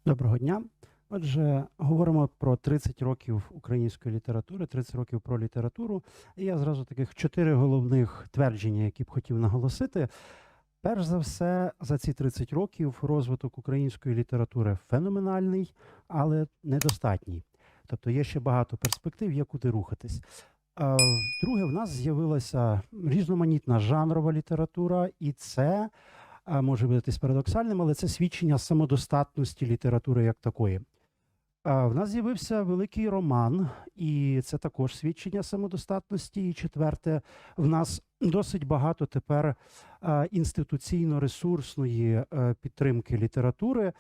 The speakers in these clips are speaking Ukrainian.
Доброго дня. Отже, говоримо про 30 років української літератури, 30 років про літературу. І я зразу таких 4 головних твердження, які б хотів наголосити. Перш за все, за ці 30 років розвиток української літератури феноменальний, але недостатній. Тобто є ще багато перспектив, є куди рухатись. Друге, в нас з'явилася різноманітна жанрова література, і це може видатись парадоксальним, але це свідчення самодостатності літератури як такої. В нас з'явився великий роман, і це також свідчення самодостатності. І четверте, в нас досить багато тепер інституційно-ресурсної підтримки літератури,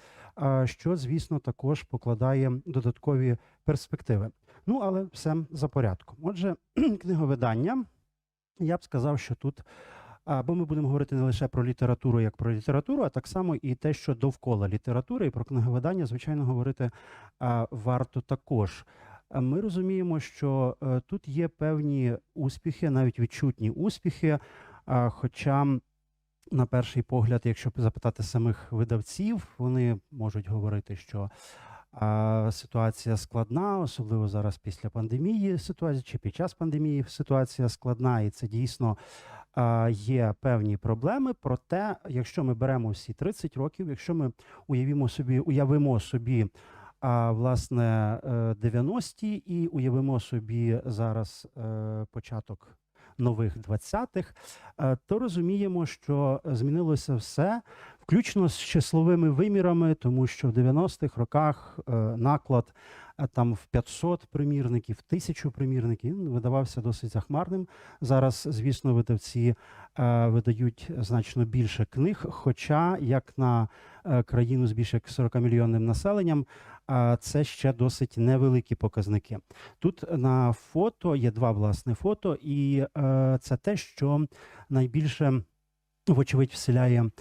що, звісно, також покладає додаткові перспективи. Ну, але все за порядком. Отже, книговидання, я б сказав, що тут бо ми будемо говорити не лише про літературу як про літературу, а так само і те, що довкола літератури, і про книговидання, звичайно, говорити варто також. Ми розуміємо, що тут є певні успіхи, навіть відчутні успіхи, хоча, на перший погляд, якщо запитати самих видавців, вони можуть говорити, що ситуація складна, особливо зараз після пандемії ситуація, чи під час пандемії ситуація складна, і це дійсно є певні проблеми. Проте, якщо ми беремо всі 30 років, якщо ми уявимо собі власне 90-ті і уявимо собі зараз початок нових 20-х, то розуміємо, що змінилося все, включно з числовими вимірами, тому що в 90-х роках наклад там в 500 примірників, 1000 примірників видавався досить захмарним. Зараз, звісно, видавці видають значно більше книг, хоча, як на країну з більше як 40-мільйонним населенням, це ще досить невеликі показники. Тут на фото є два, власне, фото, і це те, що найбільше, вочевидь, вселяє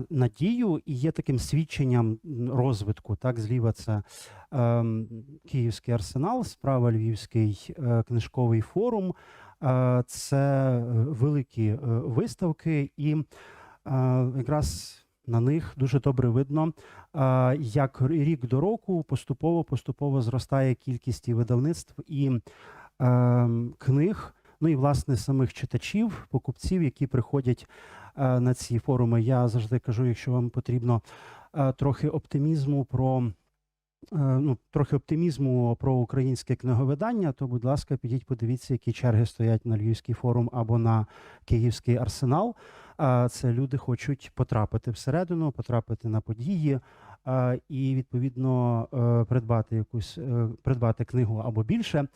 надію і є таким свідченням розвитку. Так, зліва це Київський арсенал, справа Львівський книжковий форум. Це великі виставки, і якраз на них дуже добре видно, як рік до року поступово зростає кількість і видавництв, і книг, ну і, власне, самих читачів, покупців, які приходять на ці форуми. Я завжди кажу, якщо вам потрібно трохи оптимізму про українське книговидання, то, будь ласка, підіть, подивіться, які черги стоять на Львівський форум або на Київський арсенал. Це люди хочуть потрапити всередину, потрапити на події і, відповідно, придбати книгу або більше.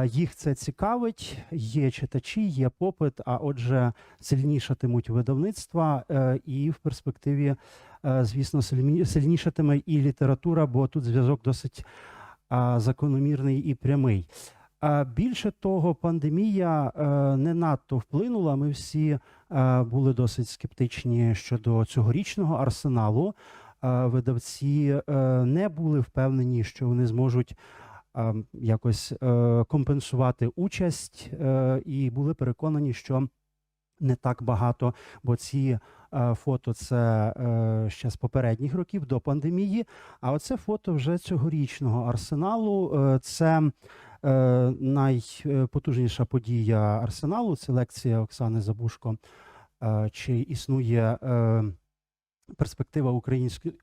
Їх це цікавить, є читачі, є попит, а отже, сильнішатимуть видавництва, і в перспективі, звісно, сильнішатиме і література, бо тут зв'язок досить закономірний і прямий. Більше того, пандемія не надто вплинула. Ми всі були досить скептичні щодо цьогорічного арсеналу. Видавці не були впевнені, що вони зможуть якось компенсувати участь, і були переконані, що не так багато, бо ці фото це ще з попередніх років, до пандемії, а оце фото вже цьогорічного арсеналу. Це найпотужніша подія арсеналу, це лекція Оксани Забушко, чи існує перспектива української,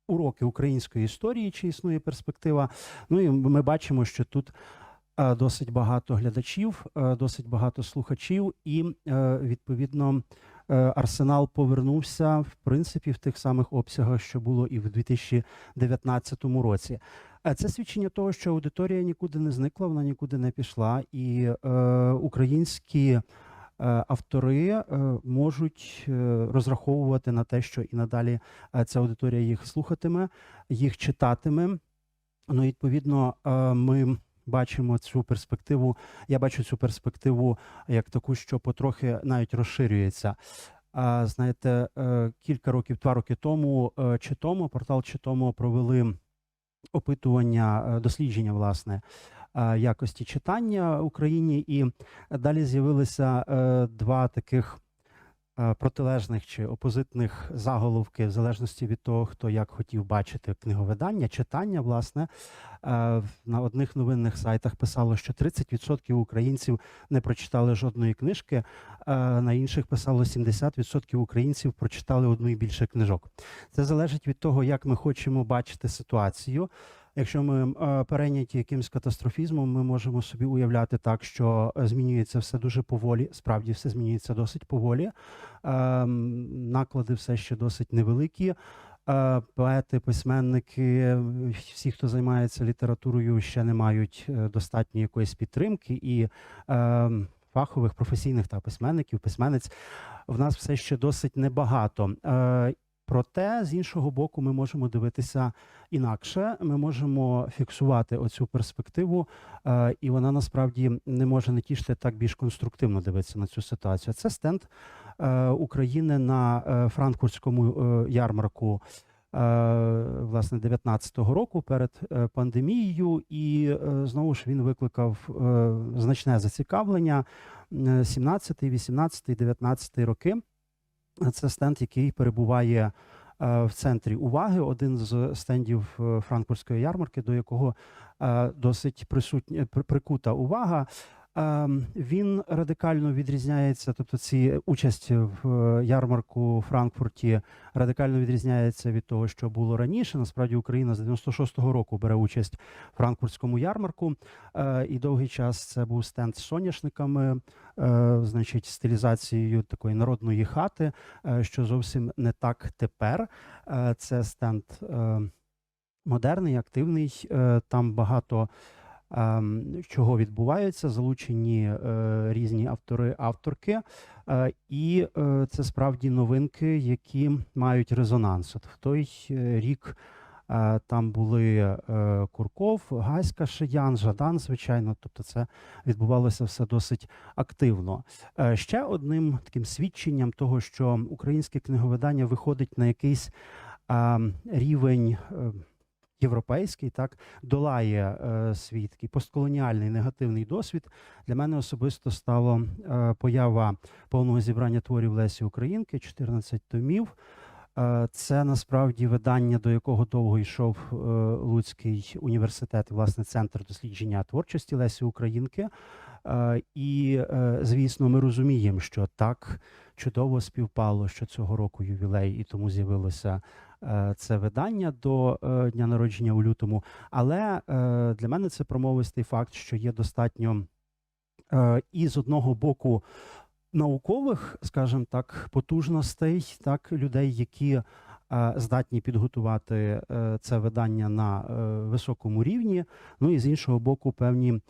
уроки української історії, чи існує перспектива. Ну і ми бачимо, що тут досить багато глядачів, досить багато слухачів, і, відповідно, арсенал повернувся, в принципі, в тих самих обсягах, що було і в 2019 році. Це свідчення того, що аудиторія нікуди не зникла, вона нікуди не пішла, і українські автори можуть розраховувати на те, що і надалі ця аудиторія їх слухатиме, їх читатиме. Ну, відповідно, ми бачимо цю перспективу, я бачу цю перспективу як таку, що потрохи навіть розширюється. Знаєте, кілька років, 2 роки тому, портал Читомо провели опитування, дослідження, власне, якості читання в Україні, і далі з'явилися два таких протилежних чи опозитних заголовків, в залежності від того, хто як хотів бачити книговидання, читання, власне. На одних новинних сайтах писало, що 30% українців не прочитали жодної книжки, на інших писало 70% українців прочитали одну і більше книжок. Це залежить від того, як ми хочемо бачити ситуацію. Якщо ми перейняті якимсь катастрофізмом, ми можемо собі уявляти так, що змінюється все дуже поволі. Справді все змінюється досить поволі. Наклади все ще досить невеликі. Поети, письменники, всі, хто займається літературою, ще не мають достатньо якоїсь підтримки. І фахових, професійних письменників, письменниць в нас все ще досить небагато. Проте, з іншого боку, ми можемо дивитися інакше, ми можемо фіксувати оцю перспективу, і вона насправді не може не тішити так більш конструктивно дивитися на цю ситуацію. Це стенд України на франкфуртському ярмарку, власне, 19-го року перед пандемією, і знову ж він викликав значне зацікавлення 17-й, 18-й, 19-й роки. Це стенд, який перебуває в центрі уваги, один з стендів франкфуртської ярмарки, до якого досить прикута увага. Він радикально відрізняється, тобто участь в ярмарку у Франкфурті радикально відрізняється від того, що було раніше. Насправді Україна з 96-го року бере участь в франкфуртському ярмарку, і довгий час це був стенд з соняшниками, значить, стилізацією такої народної хати, що зовсім не так тепер. Це стенд модерний, активний, там багато чого відбувається, залучені різні автори, авторки, і це справді новинки, які мають резонанс. От в той рік там були Курков, Гаська, Шиян, Жадан, звичайно, тобто це відбувалося все досить активно. Ще одним таким свідченням того, що українське книговидання виходить на якийсь рівень європейський, долає свій такий постколоніальний негативний досвід. Для мене особисто стало поява повного зібрання творів Лесі Українки, 14 томів. Це насправді видання, до якого довго йшов Луцький університет, власне, Центр дослідження творчості Лесі Українки. І, звісно, ми розуміємо, що так чудово співпало, що цього року ювілей, і тому з'явилося це видання до дня народження у лютому. Але для мене це промовистий факт, що є достатньо і з одного боку наукових, скажімо так, потужностей, людей, які здатні підготувати це видання на високому рівні, ну і з іншого боку певні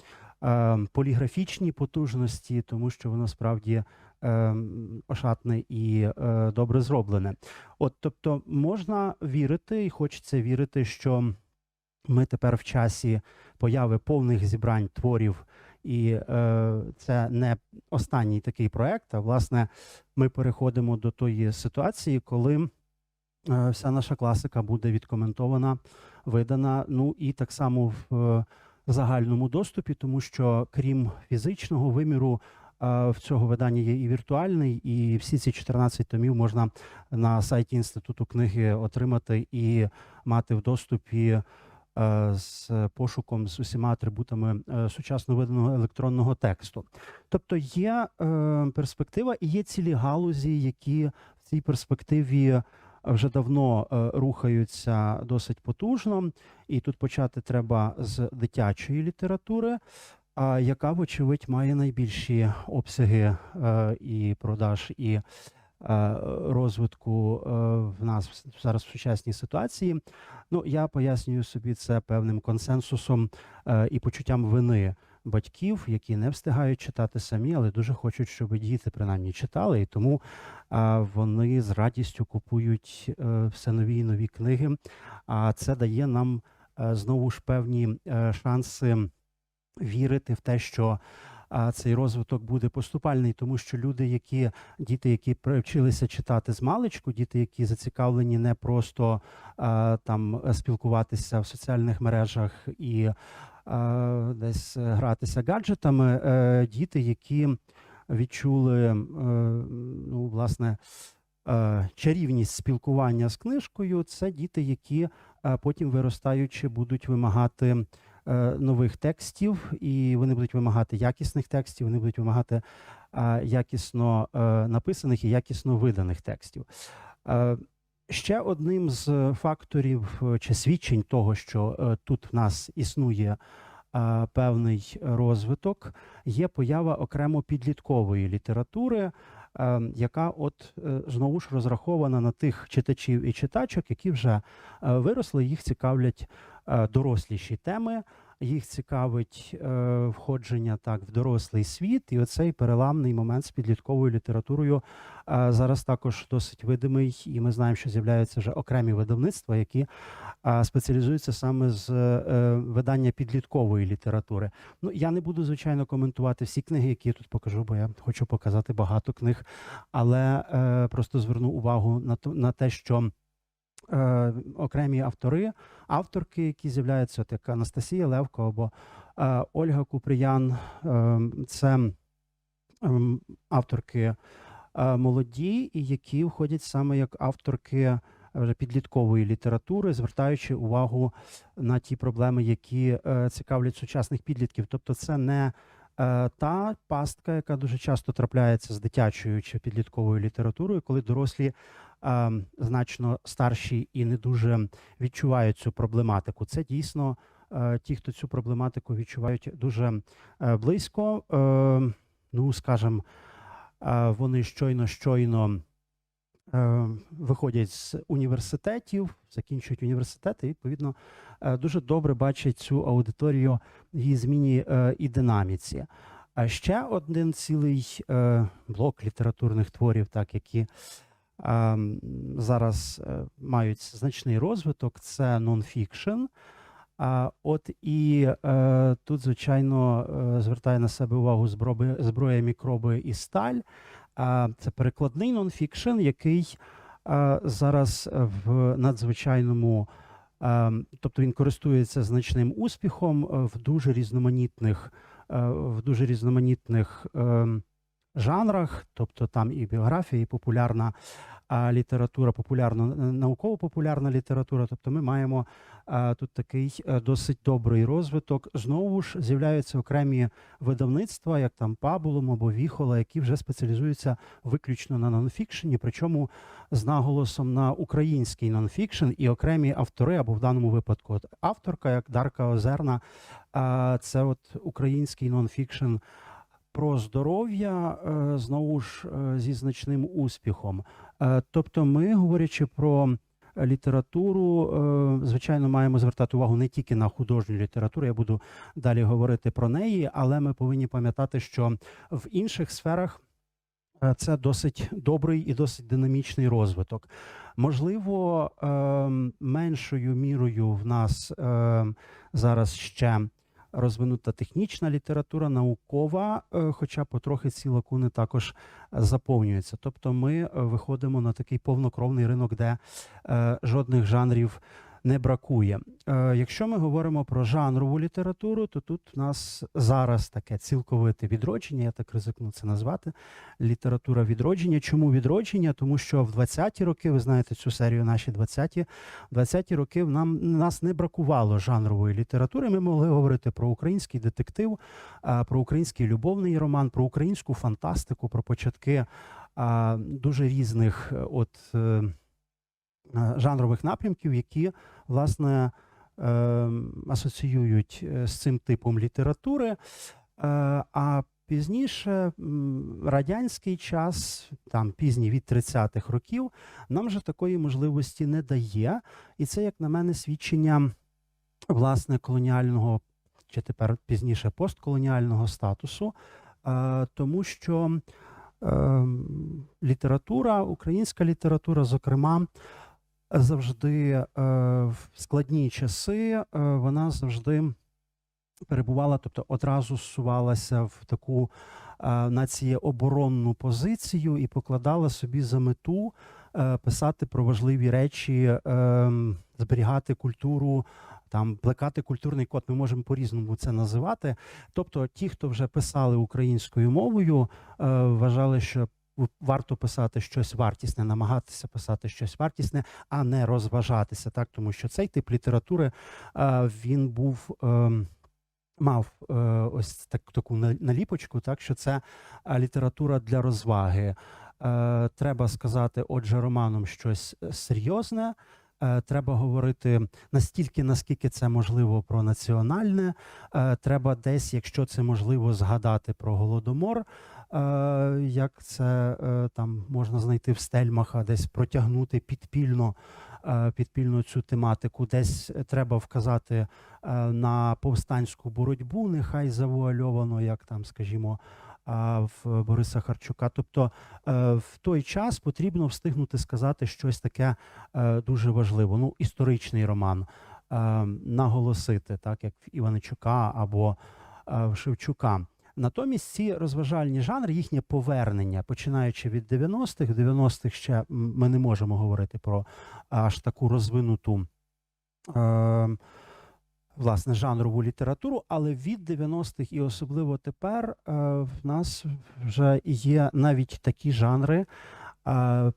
поліграфічні потужності, тому що воно справді ошатне і добре зроблене. Тобто можна вірити, і хочеться вірити, що ми тепер в часі появи повних зібрань творів, і це не останній такий проект, а, власне, ми переходимо до тої ситуації, коли вся наша класика буде відкоментована, видана, ну і так само в загальному доступі, тому що крім фізичного виміру, в цього видання є і віртуальний, і всі ці 14 томів можна на сайті Інституту книги отримати і мати в доступі з пошуком, з усіма атрибутами сучасно виданого електронного тексту. Тобто є перспектива і є цілі галузі, які в цій перспективі вже давно рухаються досить потужно. І тут почати треба з дитячої літератури, яка, вочевидь, має найбільші обсяги і продаж, і розвитку в нас зараз в сучасній ситуації. Ну, я пояснюю собі це певним консенсусом і почуттям вини батьків, які не встигають читати самі, але дуже хочуть, щоб діти принаймні читали, і тому вони з радістю купують все нові і нові книги. А це дає нам знову ж певні шанси вірити в те, що цей розвиток буде поступальний, тому що діти, які привчилися читати з маличку, діти, які зацікавлені не просто там спілкуватися в соціальних мережах і десь гратися гаджетами, діти, які відчули, ну, власне, чарівність спілкування з книжкою, це діти, які потім виростаючи будуть вимагати нових текстів, і вони будуть вимагати якісних текстів, вони будуть вимагати якісно написаних і якісно виданих текстів. Ще одним з факторів чи свідчень того, що тут в нас існує певний розвиток, є поява окремо підліткової літератури, яка знову ж розрахована на тих читачів і читачок, які вже виросли, їх цікавлять доросліші теми, їх цікавить входження в дорослий світ, і оцей переламний момент з підлітковою літературою зараз також досить видимий, і ми знаємо, що з'являються вже окремі видавництва, які спеціалізуються саме з видання підліткової літератури. Ну, я не буду, звичайно, коментувати всі книги, які я тут покажу, бо я хочу показати багато книг, але просто зверну увагу на те, що окремі авторки, які з'являються, як Анастасія Левко або Ольга Купріян, це авторки молоді, і які входять саме як авторки вже підліткової літератури, звертаючи увагу на ті проблеми, які цікавлять сучасних підлітків. Тобто це не та пастка, яка дуже часто трапляється з дитячою чи підлітковою літературою, коли дорослі значно старші і не дуже відчувають цю проблематику. Це дійсно ті, хто цю проблематику відчувають дуже близько. Ну, скажімо, вони щойно виходять з університетів, закінчують університети і, відповідно, дуже добре бачать цю аудиторію в її зміні і динаміці. А ще один цілий блок літературних творів, які зараз мають значний розвиток, це нонфікшн. І тут, звичайно, звертає на себе увагу «Зброя, мікроби і сталь». Це перекладний нонфікшн, який зараз в надзвичайному, тобто він користується значним успіхом в дуже різноманітних жанрах, тобто там і біографія, і популярна література, науково-популярна література. Тобто ми маємо тут такий досить добрий розвиток. Знову ж з'являються окремі видавництва, як там Пабулум або Віхола, які вже спеціалізуються виключно на нонфікшені, причому з наголосом на український нонфікшн, і окремі автори, або в даному випадку авторка, як Дарка Озерна, це український нонфікшн про здоров'я, знову ж зі значним успіхом. Тобто ми, говорячи про літературу, звичайно, маємо звертати увагу не тільки на художню літературу, я буду далі говорити про неї, але ми повинні пам'ятати, що в інших сферах це досить добрий і досить динамічний розвиток. Можливо, меншою мірою в нас зараз ще розвинута технічна література, наукова, хоча потрохи ці лакуни також заповнюються. Тобто ми виходимо на такий повнокровний ринок, де жодних жанрів не бракує. Якщо ми говоримо про жанрову літературу, то тут в нас зараз таке цілковите відродження, я так ризикну це назвати, література відродження. Чому відродження? Тому що в 20-ті роки, ви знаєте цю серію «Наші 20-ті роки» нас не бракувало жанрової літератури. Ми могли говорити про український детектив, про український любовний роман, про українську фантастику, про початки дуже різних жанрових напрямків, які, власне, асоціюють з цим типом літератури. А пізніше, радянський час, там пізній від 30-х років, нам вже такої можливості не дає. І це, як на мене, свідчення, власне, колоніального, чи тепер пізніше постколоніального статусу, тому що література, українська література, зокрема, завжди в складні часи вона завжди перебувала, тобто одразу зсувалася в таку націєоборонну позицію і покладала собі за мету писати про важливі речі, зберігати культуру там плекати культурний код, ми можемо по-різному це називати. Тобто ті, хто вже писали українською мовою, вважали, що варто писати щось вартісне, намагатися писати щось вартісне, а не розважатися, так, тому що цей тип літератури, він був, мав ось таку наліпочку, так, що це література для розваги. Треба сказати, отже, романом щось серйозне, треба говорити настільки, наскільки це можливо, про національне, треба десь, якщо це можливо, згадати про Голодомор, як це там можна знайти в Стельмаха, десь протягнути підпільно цю тематику, десь треба вказати на повстанську боротьбу, нехай завуальовано, як там, скажімо, в Бориса Харчука. Тобто в той час потрібно встигнути сказати щось таке дуже важливе. Ну, історичний роман наголосити, так, як в Іваничука або в Шевчука. Натомість ці розважальні жанри, їхнє повернення, починаючи від 90-х, в 90-х ще ми не можемо говорити про аж таку розвинуту власне, жанрову літературу, але від 90-х і особливо тепер в нас вже є навіть такі жанри,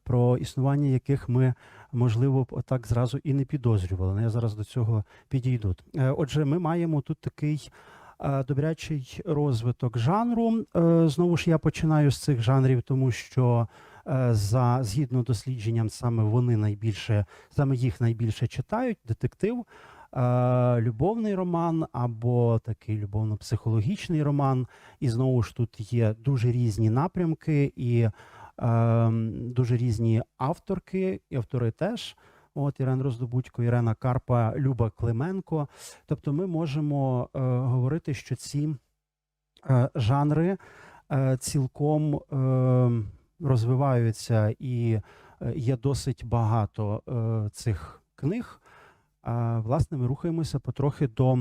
про існування яких ми, можливо, отак зразу і не підозрювали. Я зараз до цього підійду. Отже, ми маємо тут такий добрячий розвиток жанру. Знову ж я починаю з цих жанрів, тому що згідно дослідженням саме їх найбільше читають: детектив, любовний роман або такий любовно-психологічний роман. І знову ж тут є дуже різні напрямки і дуже різні авторки, і автори теж. От Ірена Роздобудько, Ірена Карпа, Люба Клименко. Тобто ми можемо говорити, що ці жанри цілком розвиваються, і є досить багато цих книг. Власне, ми рухаємося потрохи до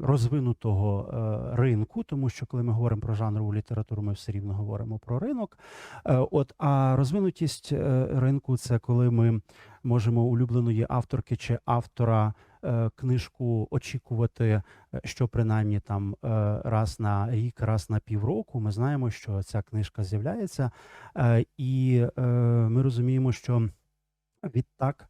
розвинутого ринку, тому що коли ми говоримо про жанрову літературу, ми все рівно говоримо про ринок. А розвинутість ринку – це коли ми можемо улюбленої авторки чи автора книжку очікувати, що принаймні там раз на рік, раз на півроку. Ми знаємо, що ця книжка з'являється, і ми розуміємо, що відтак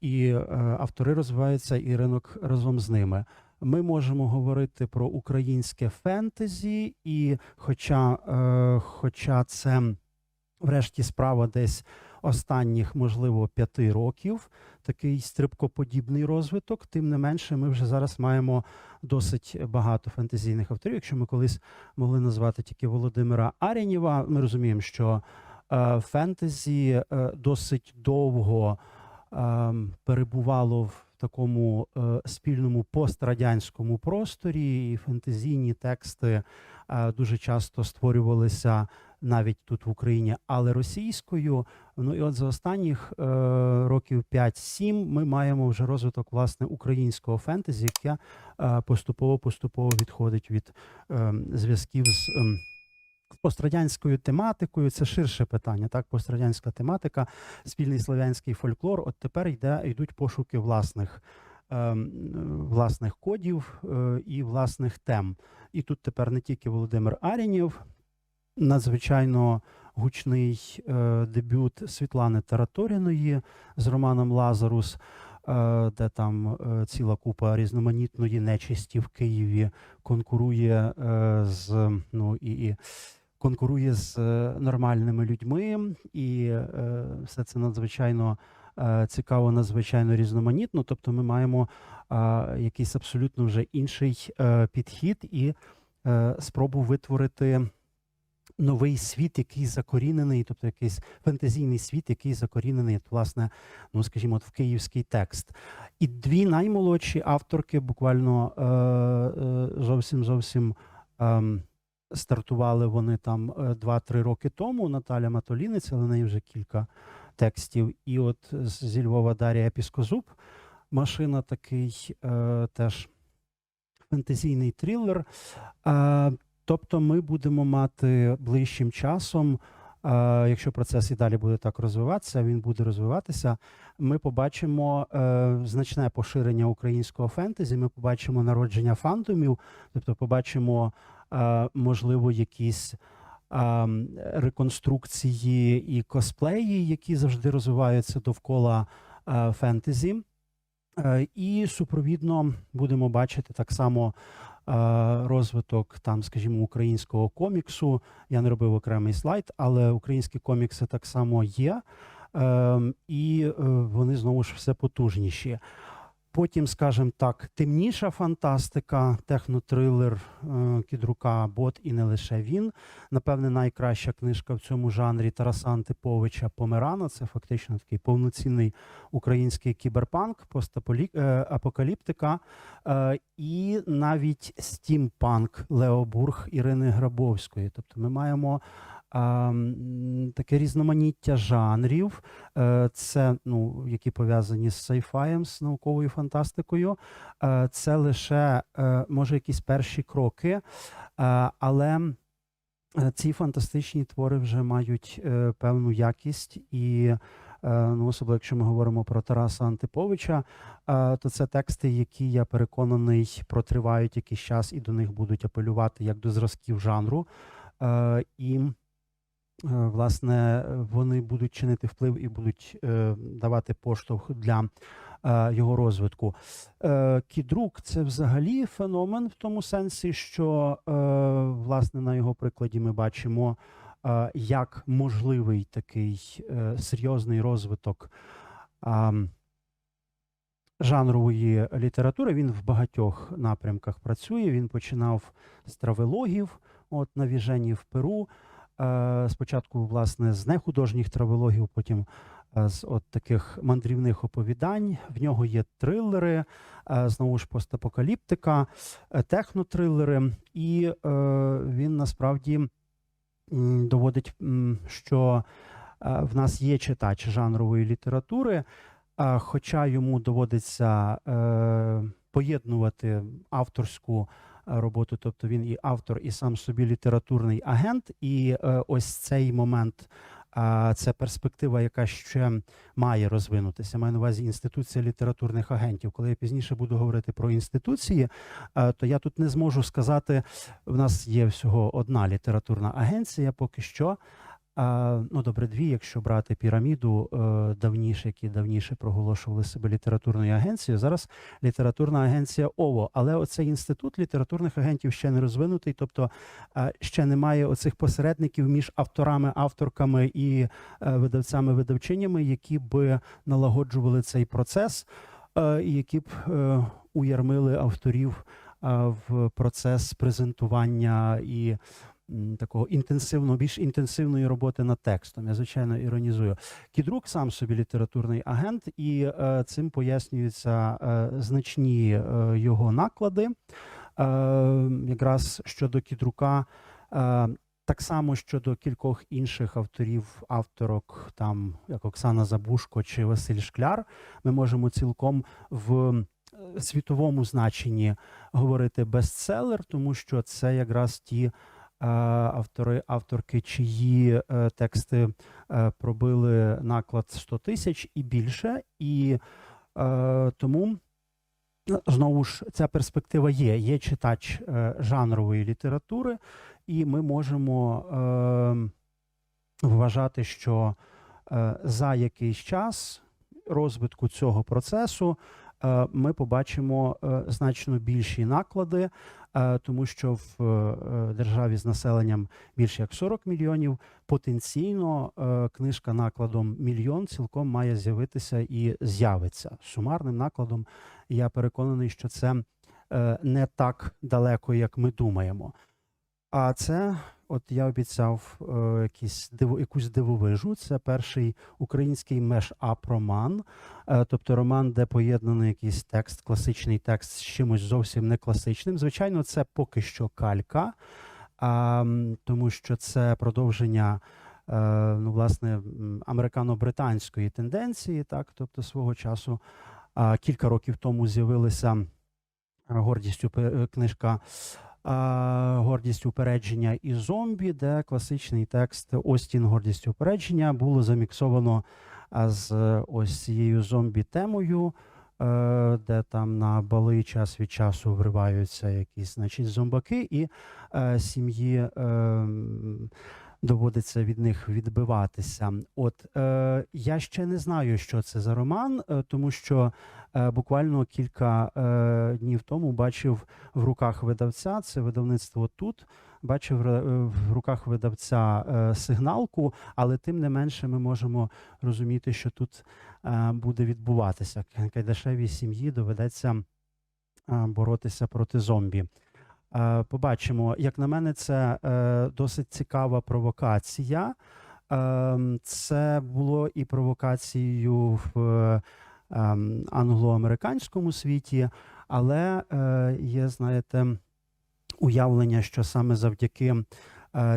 і автори розвиваються, і ринок разом з ними. Ми можемо говорити про українське фентезі, і хоча це, врешті, справа десь останніх, можливо, 5 років, такий стрибкоподібний розвиток, тим не менше ми вже зараз маємо досить багато фентезійних авторів. Якщо ми колись могли назвати тільки Володимира Арєнєва, ми розуміємо, що фентезі досить довго перебувало в такому спільному пострадянському просторі, і фентезійні тексти дуже часто створювалися навіть тут в Україні, але російською. Ну і от за останніх років 5-7 ми маємо вже розвиток, власне, українського фентезі, яке поступово відходить від зв'язків з пострадянською тематикою. Це ширше питання, так, пострадянська тематика, спільний слов'янський фольклор. От тепер йдуть пошуки власних кодів і власних тем. І тут тепер не тільки Володимир Арєнєв, надзвичайно гучний дебют Світлани Тараторіної з романом «Лазарус», де там ціла купа різноманітної нечисті в Києві конкурує конкурує з нормальними людьми, і все це надзвичайно цікаво, надзвичайно різноманітно. Тобто ми маємо якийсь абсолютно вже інший підхід і спробу витворити новий світ, який закорінений, тобто якийсь фентезійний світ, який закорінений, власне, ну, скажімо, в київський текст. І дві наймолодші авторки буквально зовсім стартували вони там 2-3 роки тому. Наталя Матолінець, але в неї вже кілька текстів. І от зі Львова Дар'я Піскозуб, «Машина», такий теж фентезійний трилер. Тобто ми будемо мати ближчим часом якщо процес і далі буде так розвиватися, він буде розвиватися, ми побачимо значне поширення українського фентезі, ми побачимо народження фандомів, тобто побачимо, можливо, якісь реконструкції і косплеї, які завжди розвиваються довкола фентезі. І супровідно будемо бачити так само розвиток там, скажімо, українського коміксу. Я не робив окремий слайд, але українські комікси так само є, і вони знову ж все потужніші. Потім, скажімо так, темніша фантастика, технотрилер Кідрука «Бот» і не лише він. Напевне, найкраща книжка в цьому жанрі Тараса Антиповича «Померана». Це фактично такий повноцінний український кіберпанк, постапокаліптика і навіть стімпанк Лео Бург Ірини Грабовської. Тобто ми маємо таке різноманіття жанрів, це, які пов'язані з сайфаєм, з науковою фантастикою. Це лише, може, якісь перші кроки, але ці фантастичні твори вже мають певну якість і, особливо, якщо ми говоримо про Тараса Антиповича, то це тексти, які, я переконаний, протривають якийсь час і до них будуть апелювати як до зразків жанру. І власне, вони будуть чинити вплив і будуть давати поштовх для його розвитку. Кідрук – це взагалі феномен в тому сенсі, що, власне, на його прикладі ми бачимо, як можливий такий серйозний розвиток жанрової літератури. Він в багатьох напрямках працює. Він починав з травелогів, на Віжені в Перу. Спочатку, власне, з нехудожніх травелогів, потім з таких мандрівних оповідань. В нього є трилери, знову ж постапокаліптика, технотрилери. І він насправді доводить, що в нас є читач жанрової літератури, хоча йому доводиться поєднувати авторську роботу, тобто він і автор, і сам собі літературний агент, і ось цей момент, це перспектива, яка ще має розвинутися. Маю на увазі інституція літературних агентів. Коли я пізніше буду говорити про інституції, то я тут не зможу сказати, в нас є всього одна літературна агенція поки що, добре, дві, якщо брати піраміду які давніше проголошували себе літературною агенцією. Зараз літературна агенція ОВО. Але оцей інститут літературних агентів ще не розвинутий, тобто ще немає оцих посередників між авторами, авторками і видавцями-видавчинями, які б налагоджували цей процес, і які б уярмили авторів в процес презентування і такого більш інтенсивної роботи над текстом. Я, звичайно, іронізую. Кідрук сам собі літературний агент, і цим пояснюються значні його наклади. Якраз щодо Кідрука, так само щодо кількох інших авторок, там, як Оксана Забушко чи Василь Шкляр, ми можемо цілком в світовому значенні говорити бестселер, тому що це якраз ті авторки, чиї тексти пробили наклад 100 тисяч і більше. І тому, знову ж, ця перспектива є. Є читач жанрової літератури, і ми можемо вважати, що за якийсь час розвитку цього процесу ми побачимо значно більші наклади, тому що в державі з населенням більше як 40 мільйонів, потенційно книжка накладом 1 мільйон цілком має з'явитися і з'явиться. Сумарним накладом, я переконаний, що це не так далеко, як ми думаємо. А це, от я обіцяв якусь дивовижу, це перший український меш-ап-роман, тобто роман, де поєднаний якийсь текст, класичний текст з чимось зовсім не класичним. Звичайно, це поки що калька, тому що це продовження, власне, американо-британської тенденції, так, тобто свого часу, кілька років тому з'явилася гордістю книжка «Гордість упередження» і «Зомбі», де класичний текст Остін «Гордість упередження» було заміксовано з ось цією зомбі-темою, де там на бали час від часу вриваються якісь, значить, зомбаки, і сім'ї доводиться від них відбиватися. От я ще не знаю, що це за роман, тому що буквально кілька днів тому бачив в руках видавця, це видавництво «Тут», бачив в руках видавця сигналку, але тим не менше ми можемо розуміти, що тут буде відбуватися. Кайдашевій сім'ї доведеться боротися проти зомбі. Побачимо. Як на мене, це досить цікава провокація. Це було і провокацією в англо-американському світі, але є, знаєте, уявлення, що саме завдяки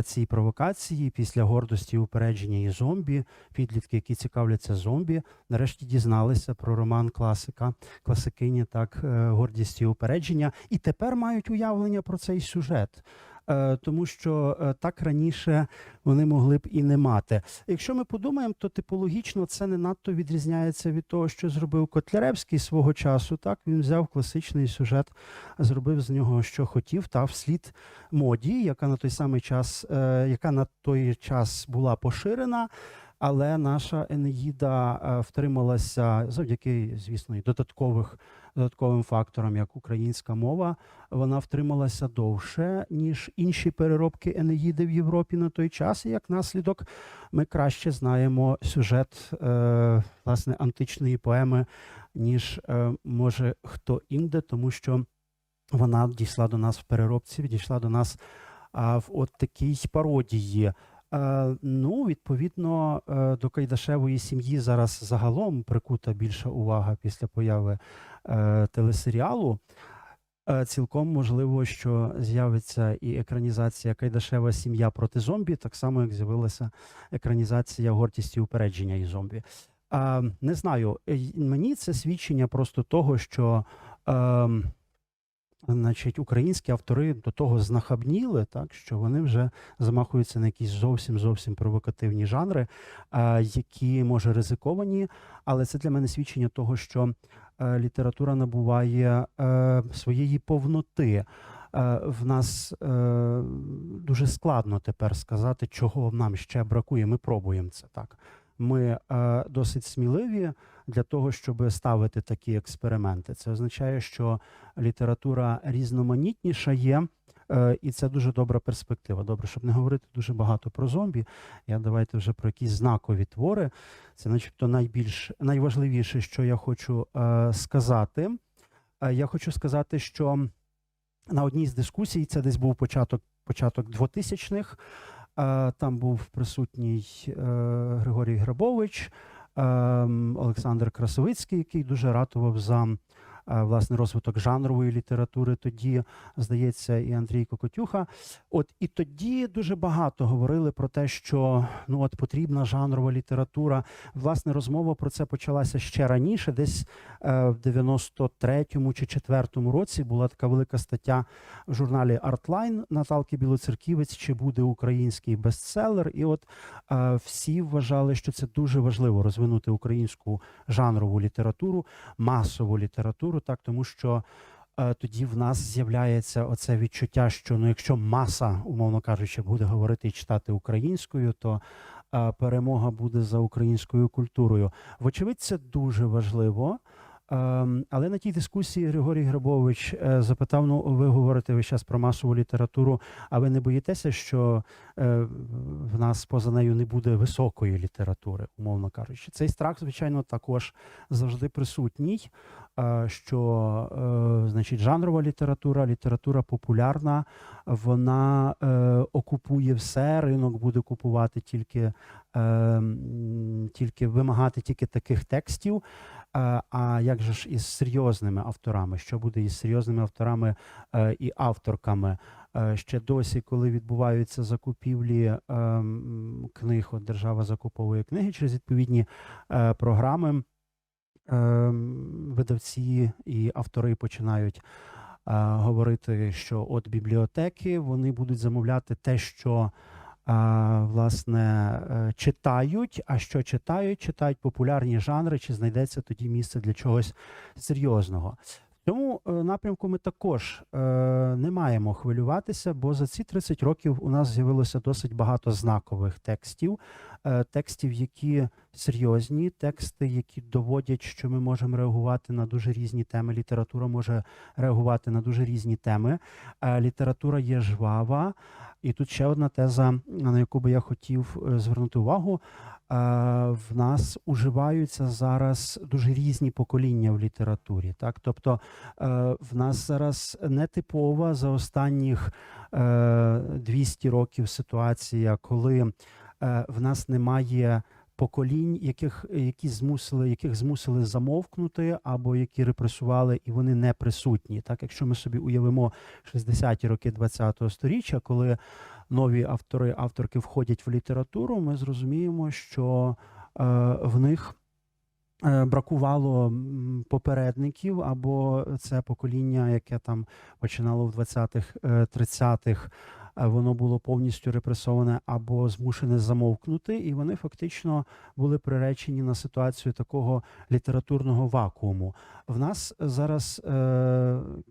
цій провокації, після «Гордості, упередження» і «Зомбі», підлітки, які цікавляться зомбі, нарешті дізналися про роман класикині, так, «Гордість і упередження», і тепер мають уявлення про цей сюжет. Тому що так раніше вони могли б і не мати. Якщо ми подумаємо, то типологічно це не надто відрізняється від того, що зробив Котляревський свого часу. Так, він взяв класичний сюжет, зробив з нього, що хотів, та вслід моді, яка на той час була поширена. Але наша Енеїда втрималася завдяки, звісно, і додатковим факторам, як українська мова, вона втрималася довше, ніж інші переробки Енеїди в Європі на той час. І як наслідок ми краще знаємо сюжет, власне, античної поеми, ніж може хто інде, тому що вона дійшла до нас в переробці, дійшла до нас в от такій пародії. Ну, відповідно, до Кайдашевої сім'ї зараз загалом прикута більша увага після появи телесеріалу. Цілком можливо, що з'явиться і екранізація «Кайдашева сім'я проти зомбі», так само, як з'явилася екранізація «Гордість і упередження» і «Зомбі». Не знаю, мені це свідчення просто того, що значить, українські автори до того знахабніли, так, що вони вже замахуються на якісь зовсім провокативні жанри, які, може, ризиковані, але це для мене свідчення того, що література набуває своєї повноти. В нас дуже складно тепер сказати, чого нам ще бракує. Ми пробуємо це, так. Ми досить сміливі для того, щоб ставити такі експерименти. Це означає, що література різноманітніша є, і це дуже добра перспектива. Добре, щоб не говорити дуже багато про зомбі, давайте вже про якісь знакові твори. Це, начебто, найважливіше, що я хочу сказати. Я хочу сказати, що на одній з дискусій, це десь був початок 2000-х, там був присутній Григорій Грабович, Олександр Красовицький, який дуже ратував за власне розвиток жанрової літератури. Тоді, здається, і Андрій Кокотюха. І тоді дуже багато говорили про те, що потрібна жанрова література. Власне, розмова про це почалася ще раніше, десь в 93-му чи 4-му році була така велика стаття в журналі «Артлайн» Наталки Білоцерківець «Чи буде український бестселер?». І всі вважали, що це дуже важливо розвинути українську жанрову літературу, масову літературу, так, тому що тоді в нас з'являється оце відчуття, що якщо маса, умовно кажучи, буде говорити і читати українською, то перемога буде за українською культурою. Вочевидь, це дуже важливо. Але на тій дискусії Григорій Грабович запитав, ви говорите весь час про масову літературу, а ви не боїтеся, що в нас поза нею не буде високої літератури, умовно кажучи. Цей страх, звичайно, також завжди присутній, що, значить, жанрова література популярна, вона окупує все, ринок буде купувати тільки вимагати тільки таких текстів. А як же ж із серйозними авторами? Що буде із серйозними авторами і авторками? Ще досі, коли відбуваються закупівлі книг, держава закуповує книги через відповідні програми, видавці і автори починають говорити, що от бібліотеки, вони будуть замовляти те, що власне читають, а що читають? Читають популярні жанри, чи знайдеться тоді місце для чогось серйозного. В цьому напрямку ми також не маємо хвилюватися, бо за ці 30 років у нас з'явилося досить багато знакових текстів, текстів, які серйозні, тексти, які доводять, що ми можемо реагувати на дуже різні теми. Література може реагувати на дуже різні теми. Література є жвава. І тут ще одна теза, на яку би я хотів звернути увагу. В нас уживаються зараз дуже різні покоління в літературі. Так? Тобто в нас зараз нетипова за останніх 200 років ситуація, коли в нас немає поколінь, яких змусили замовкнути, або які репресували, і вони не присутні. Так, якщо ми собі уявимо 60-ті роки ХХ століття, коли нові автори, авторки входять в літературу, ми зрозуміємо, що в них бракувало попередників, або це покоління, яке там починало в 20-х, 30-х, воно було повністю репресоване або змушене замовкнути, і вони фактично були приречені на ситуацію такого літературного вакууму. В нас зараз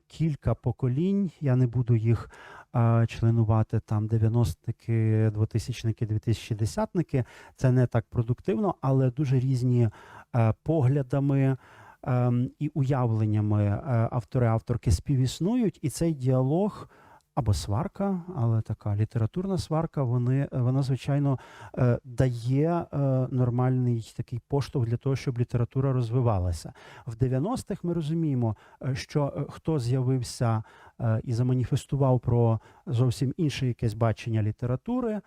кілька поколінь, я не буду їх членувати, там 90-ники, 2000-ники, 2010-ники, це не так продуктивно, але дуже різні поглядами і уявленнями автори-авторки співіснують, і цей діалог або сварка, але така літературна сварка, вона, звичайно, дає нормальний такий поштовх для того, щоб література розвивалася. В 90-х ми розуміємо, що хто з'явився і заманіфестував про зовсім інше якесь бачення літератури,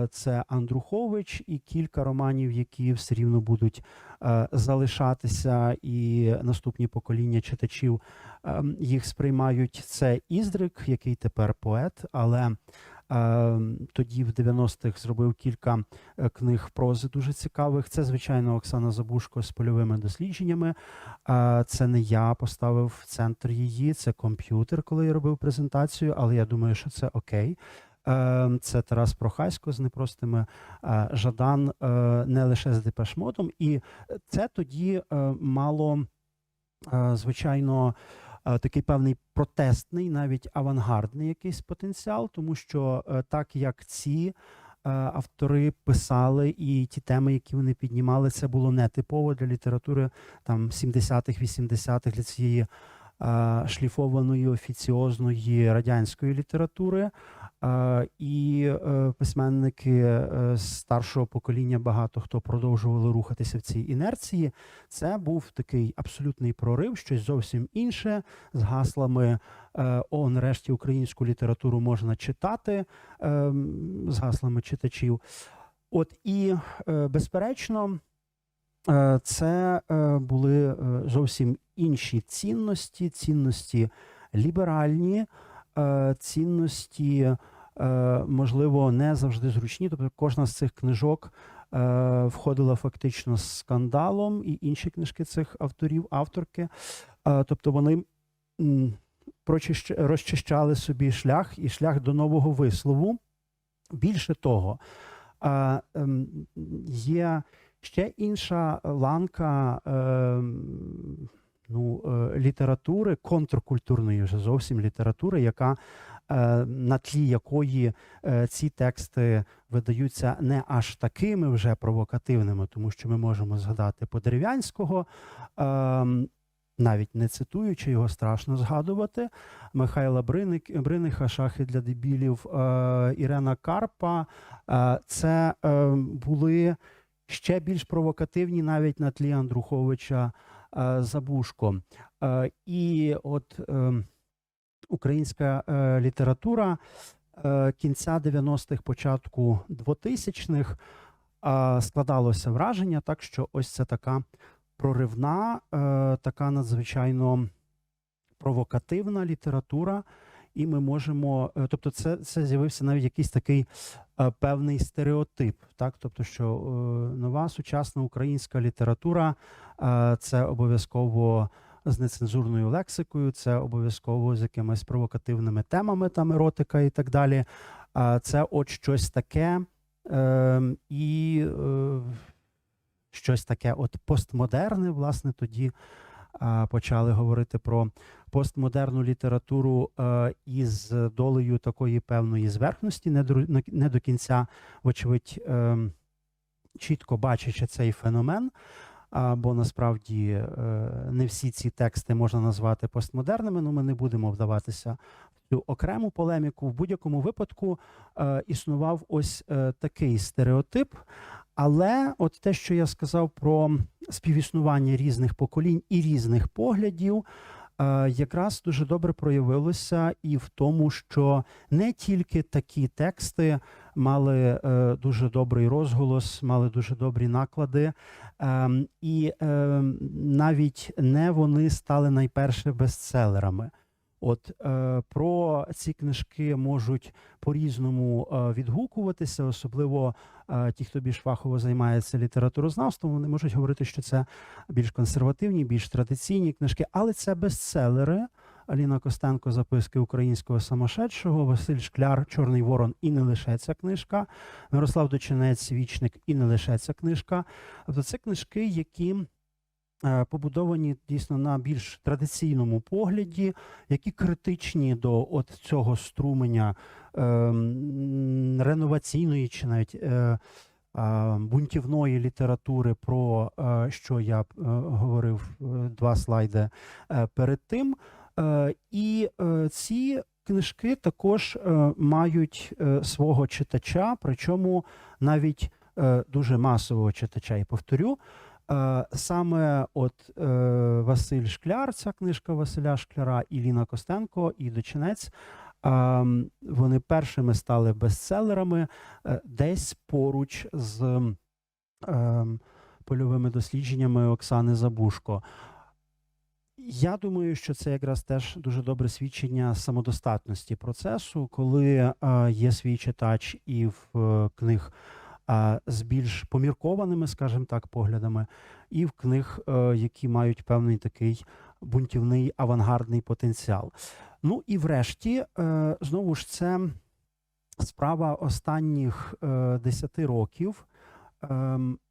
це Андрухович і кілька романів, які все рівно будуть залишатися, і наступні покоління читачів їх сприймають. Це Іздрик, який тепер поет, але тоді в 90-х зробив кілька книг прози дуже цікавих. Це, звичайно, Оксана Забушко з польовими дослідженнями. Це не я поставив в центр її, це комп'ютер, коли я робив презентацію, але я думаю, що це окей. Це Тарас Прохасько з непростими, Жадан не лише з Депеш Модом. І це тоді мало, звичайно, такий певний протестний, навіть авангардний якийсь потенціал, тому що так як ці автори писали і ті теми, які вони піднімали, це було нетипово для літератури там 70-х, 80-х, для цієї шліфованої, офіціозної радянської літератури. І письменники старшого покоління, багато хто продовжували рухатися в цій інерції. Це був такий абсолютний прорив, щось зовсім інше, з гаслами «О, нарешті українську літературу можна читати», з гаслами читачів. От і, безперечно, це були зовсім інші цінності, цінності ліберальні, цінності, можливо, не завжди зручні. Тобто кожна з цих книжок входила фактично з скандалом, і інші книжки цих авторів, авторки. Тобто вони розчищали собі шлях і шлях до нового вислову. Більше того, є ще інша ланка літератури, контркультурної вже зовсім літератури, яка на тлі якої ці тексти видаються не аж такими вже провокативними, тому що ми можемо згадати Подерев'янського, навіть не цитуючи його, страшно згадувати, Михайла Бриниха «Шахи для дебілів», Ірена Карпа. Це були ще більш провокативні навіть на тлі Андруховича, Забушко. І от українська література кінця 90-х, початку 2000-х складалося враження, так що ось це така проривна, така надзвичайно провокативна література, і ми можемо, тобто це з'явився навіть якийсь такий певний стереотип, так, тобто що нова сучасна українська література це обов'язково з нецензурною лексикою, це обов'язково з якимись провокативними темами, там еротика і так далі. Це от щось таке, і щось таке от постмодерне, власне, тоді почали говорити про постмодерну літературу із долею такої певної зверхності, не до кінця, вочевидь, чітко бачачи цей феномен, бо насправді не всі ці тексти можна назвати постмодерними, ми не будемо вдаватися в цю окрему полеміку. В будь-якому випадку існував ось такий стереотип, але от те, що я сказав про співіснування різних поколінь і різних поглядів, якраз дуже добре проявилося і в тому, що не тільки такі тексти мали дуже добрий розголос, мали дуже добрі наклади, і навіть не вони стали найперше бестселерами. От про ці книжки можуть по-різному відгукуватися, особливо ті, хто більш фахово займається літературознавством, вони можуть говорити, що це більш консервативні, більш традиційні книжки, але це бестселери. Аліна Костенко «Записки українського самошедшого», Василь Шкляр «Чорний ворон» і не лише ця книжка, Мирослав Дочинець «Вічник» і не лише ця книжка. Тобто це книжки, які побудовані дійсно на більш традиційному погляді, які критичні до от цього струменя реноваційної чи навіть бунтівної літератури, про що я говорив 2 слайди перед тим. І ці книжки також мають свого читача, причому навіть дуже масового читача. І повторю, саме от Василь Шкляр, ця книжка Василя Шкляра, і Ліна Костенко, і Дочинець, вони першими стали бестселерами десь поруч з польовими дослідженнями Оксани Забушко. Я думаю, що це якраз теж дуже добре свідчення самодостатності процесу, коли є свій читач і в книг з більш поміркованими, скажімо так, поглядами, і в книг, які мають певний такий бунтівний авангардний потенціал. Ну і врешті, знову ж, це справа останніх 10 років,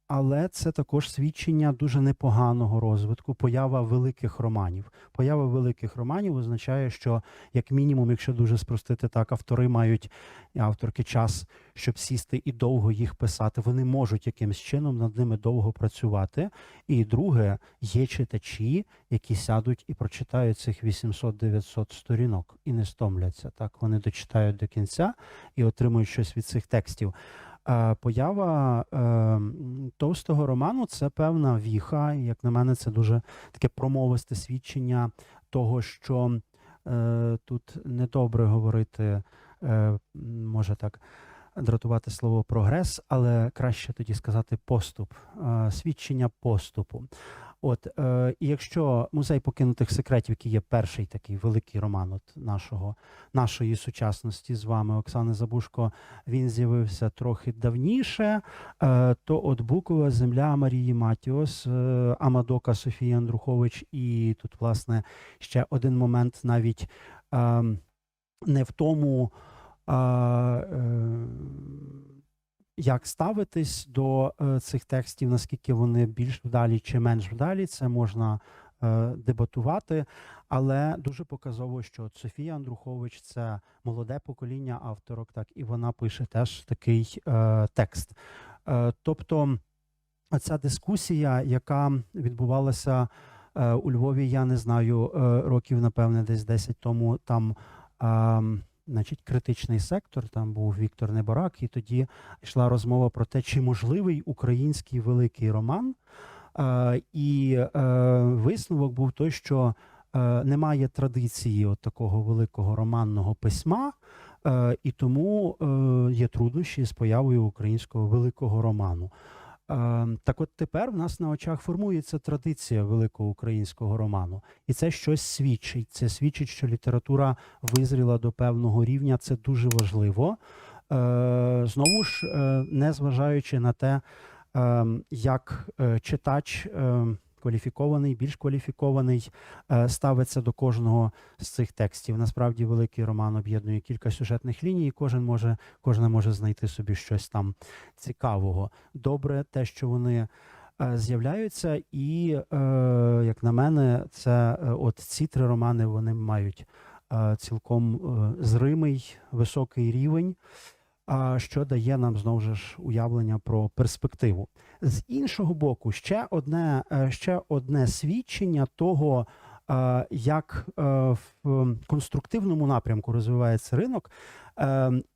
але це також свідчення дуже непоганого розвитку, поява великих романів. Поява великих романів означає, що, як мінімум, якщо дуже спростити так, автори мають, і авторки, час, щоб сісти і довго їх писати. Вони можуть якимось чином над ними довго працювати. І друге, є читачі, які сядуть і прочитають цих 800-900 сторінок і не стомляться. Так, вони дочитають до кінця і отримують щось від цих текстів. Поява товстого роману – це певна віха, і, як на мене, це дуже таке промовисте свідчення того, що тут недобре говорити, може так дратувати слово «прогрес», але краще тоді сказати «поступ», свідчення поступу. От, і якщо «Музей покинутих секретів», який є перший такий великий роман от нашої сучасності з вами, Оксани Забушко, він з'явився трохи давніше, то от «Букова земля» Марії Матіос, Амадока Софії Андрухович, і тут, власне, ще один момент навіть не в тому, як ставитись до цих текстів, наскільки вони більш вдалі чи менш вдалі, це можна дебатувати, але дуже показово, що Софія Андрухович – це молоде покоління авторок, так, і вона пише теж такий текст. Тобто ця дискусія, яка відбувалася у Львові, я не знаю, років, напевне, десь 10 тому, там значить, критичний сектор, там був Віктор Неборак, і тоді йшла розмова про те, чи можливий український великий роман. І висновок був той, що немає традиції от такого великого романного письма, і тому є труднощі з появою українського великого роману. Так от тепер в нас на очах формується традиція великого українського роману. І це щось свідчить. Це свідчить, що література визріла до певного рівня. Це дуже важливо. Знову ж, незважаючи на те, як читач кваліфікований, більш кваліфікований ставиться до кожного з цих текстів. Насправді великий роман об'єднує кілька сюжетних ліній, і кожна може знайти собі щось там цікавого. Добре те, що вони з'являються, і, як на мене, це от ці 3 романи, вони мають цілком зримий, високий рівень, що дає нам, знову ж, уявлення про перспективу. З іншого боку, ще одне свідчення того, як в конструктивному напрямку розвивається ринок,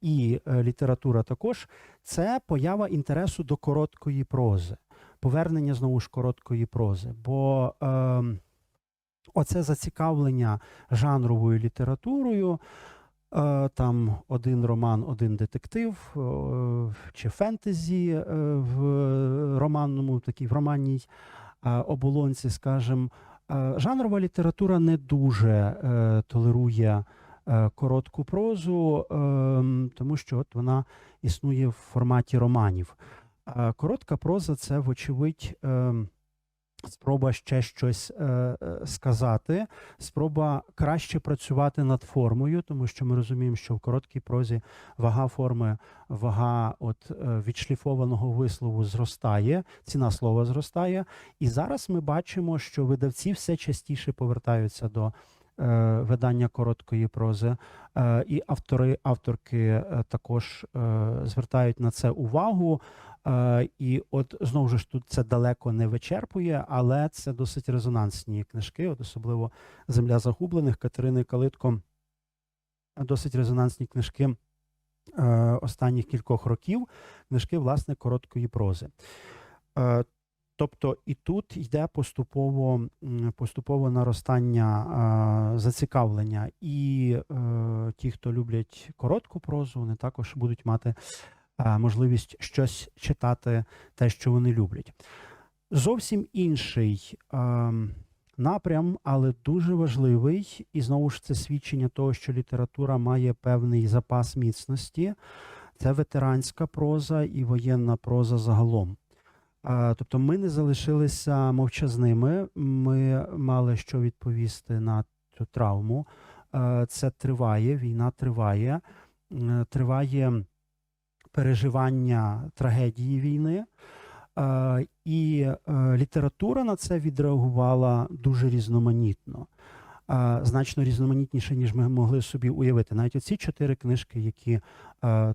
і література також, це поява інтересу до короткої прози. Повернення, знову ж, короткої прози. Бо оце зацікавлення жанровою літературою, там один роман, один детектив, чи фентезі в романному, такій в романній оболонці, скажімо. Жанрова література не дуже толерує коротку прозу, тому що от вона існує в форматі романів. Коротка проза – це, вочевидь, спроба ще щось сказати, спроба краще працювати над формою, тому що ми розуміємо, що в короткій прозі вага форми, вага відшліфованого вислову зростає, ціна слова зростає. І зараз ми бачимо, що видавці все частіше повертаються до видання короткої прози, і авторки також звертають на це увагу. І от, знову ж, тут це далеко не вичерпує, але це досить резонансні книжки, от особливо «Земля загублених» Катерини Калитко, досить резонансні книжки останніх кількох років, книжки, власне, короткої прози. Тобто і тут йде поступово наростання зацікавлення. І ті, хто люблять коротку прозу, вони також будуть мати можливість щось читати, те, що вони люблять. Зовсім інший напрям, але дуже важливий, і знову ж це свідчення того, що література має певний запас міцності. Це ветеранська проза і воєнна проза загалом. Тобто ми не залишилися мовчазними, ми мали що відповісти на цю травму. Це триває, війна триває, триває переживання трагедії війни, і література на це відреагувала дуже різноманітно. Значно різноманітніше, ніж ми могли собі уявити. Навіть оці 4 книжки, які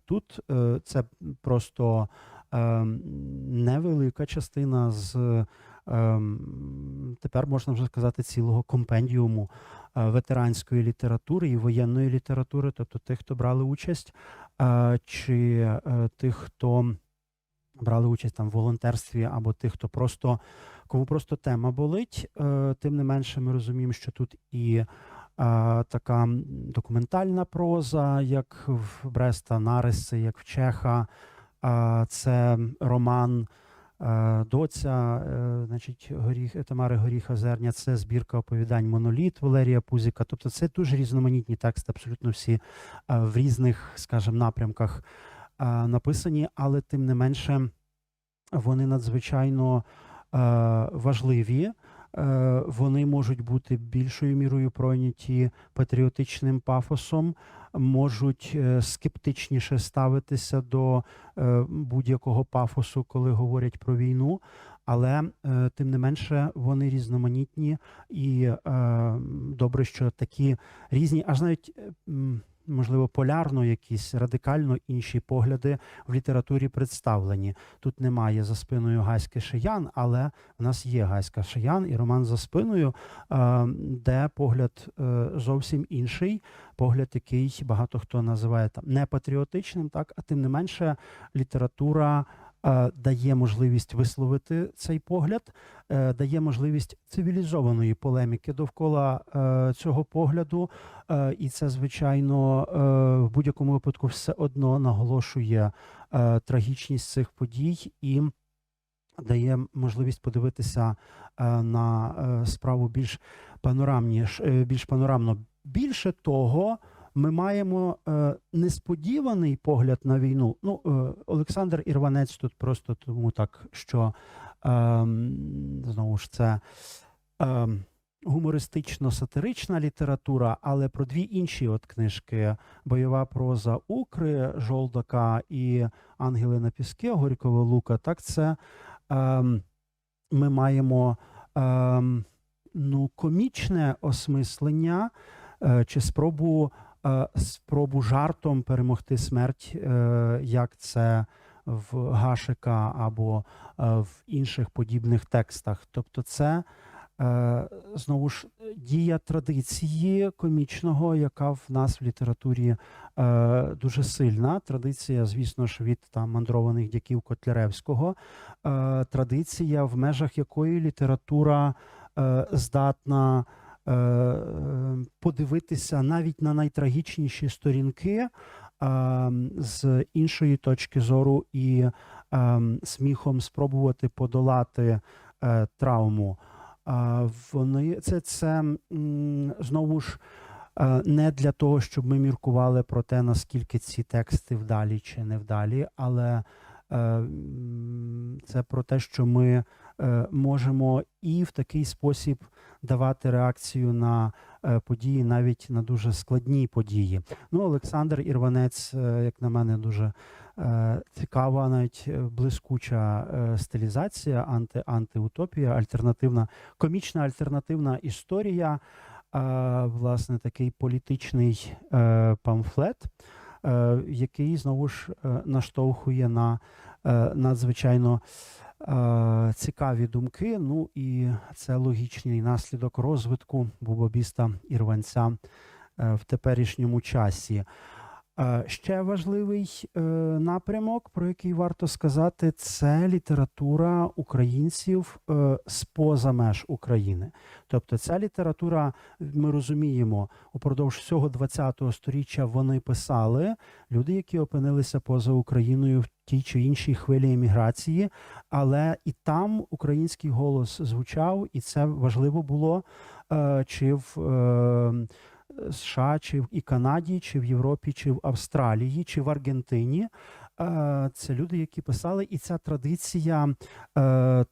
тут, це просто невелика частина з, тепер можна вже сказати, цілого компендіуму ветеранської літератури і воєнної літератури, тобто тих, хто брали участь, чи тих, хто брали участь там в волонтерстві, або тих, кому просто тема болить. Тим не менше ми розуміємо, що тут і така документальна проза, як в Бреста Нариси, як в Чеха. Це роман «Доця», значить, Тамари Горіха-Зерня, це збірка оповідань «Моноліт» Валерія Пузіка. Тобто це дуже різноманітні тексти, абсолютно всі в різних, скажімо, напрямках написані, але тим не менше вони надзвичайно важливі. Вони можуть бути більшою мірою пройняті патріотичним пафосом, можуть скептичніше ставитися до будь-якого пафосу, коли говорять про війну, але тим не менше вони різноманітні і добре, що такі різні, аж навіть можливо, полярно якісь, радикально інші погляди в літературі представлені. Тут немає за спиною Гаськи Шиян, але в нас є Гаська Шиян і роман «За спиною», де погляд зовсім інший, погляд, який багато хто називає там не патріотичним, так, а тим не менше література дає можливість висловити цей погляд, дає можливість цивілізованої полеміки довкола цього погляду, і це, звичайно, в будь-якому випадку все одно наголошує трагічність цих подій і дає можливість подивитися на справу більш панорамно. Більше того, ми маємо несподіваний погляд на війну. Ну, Олександр Ірванець тут просто тому так, що знову ж це гумористично-сатирична література, але про дві інші от книжки «Бойова проза Укри» Жолдака і «Ангели на піске» Горького Лука, так це ми маємо комічне осмислення чи спробу жартом перемогти смерть, як це в Гашика або в інших подібних текстах. Тобто це знову ж дія традиції комічного, яка в нас в літературі дуже сильна. Традиція, звісно ж, від там мандрованих дяків Котляревського. Традиція, в межах якої література здатна подивитися навіть на найтрагічніші сторінки з іншої точки зору і сміхом спробувати подолати травму. Вони це знову ж не для того, щоб ми міркували про те, наскільки ці тексти вдалі чи не вдалі, але це про те, що ми можемо і в такий спосіб давати реакцію на події, навіть на дуже складні події. Ну, Олександр Ірванець, як на мене, дуже цікава, навіть блискуча стилізація, антиутопія, альтернативна, комічна альтернативна історія, власне, такий політичний памфлет, який, знову ж, наштовхує на надзвичайно цікаві думки. Ну і це логічний наслідок розвитку бубобіста Ірванця в теперішньому часі. Ще важливий напрямок, про який варто сказати, це література українців з-поза меж України. Тобто ця література, ми розуміємо, упродовж всього ХХ століття вони писали, люди, які опинилися поза Україною в тій чи іншій хвилі еміграції, але і там український голос звучав, і це важливо було чи в США, чи в Канаді, чи в Європі, чи в Австралії, чи в Аргентині. Це люди, які писали, і ця традиція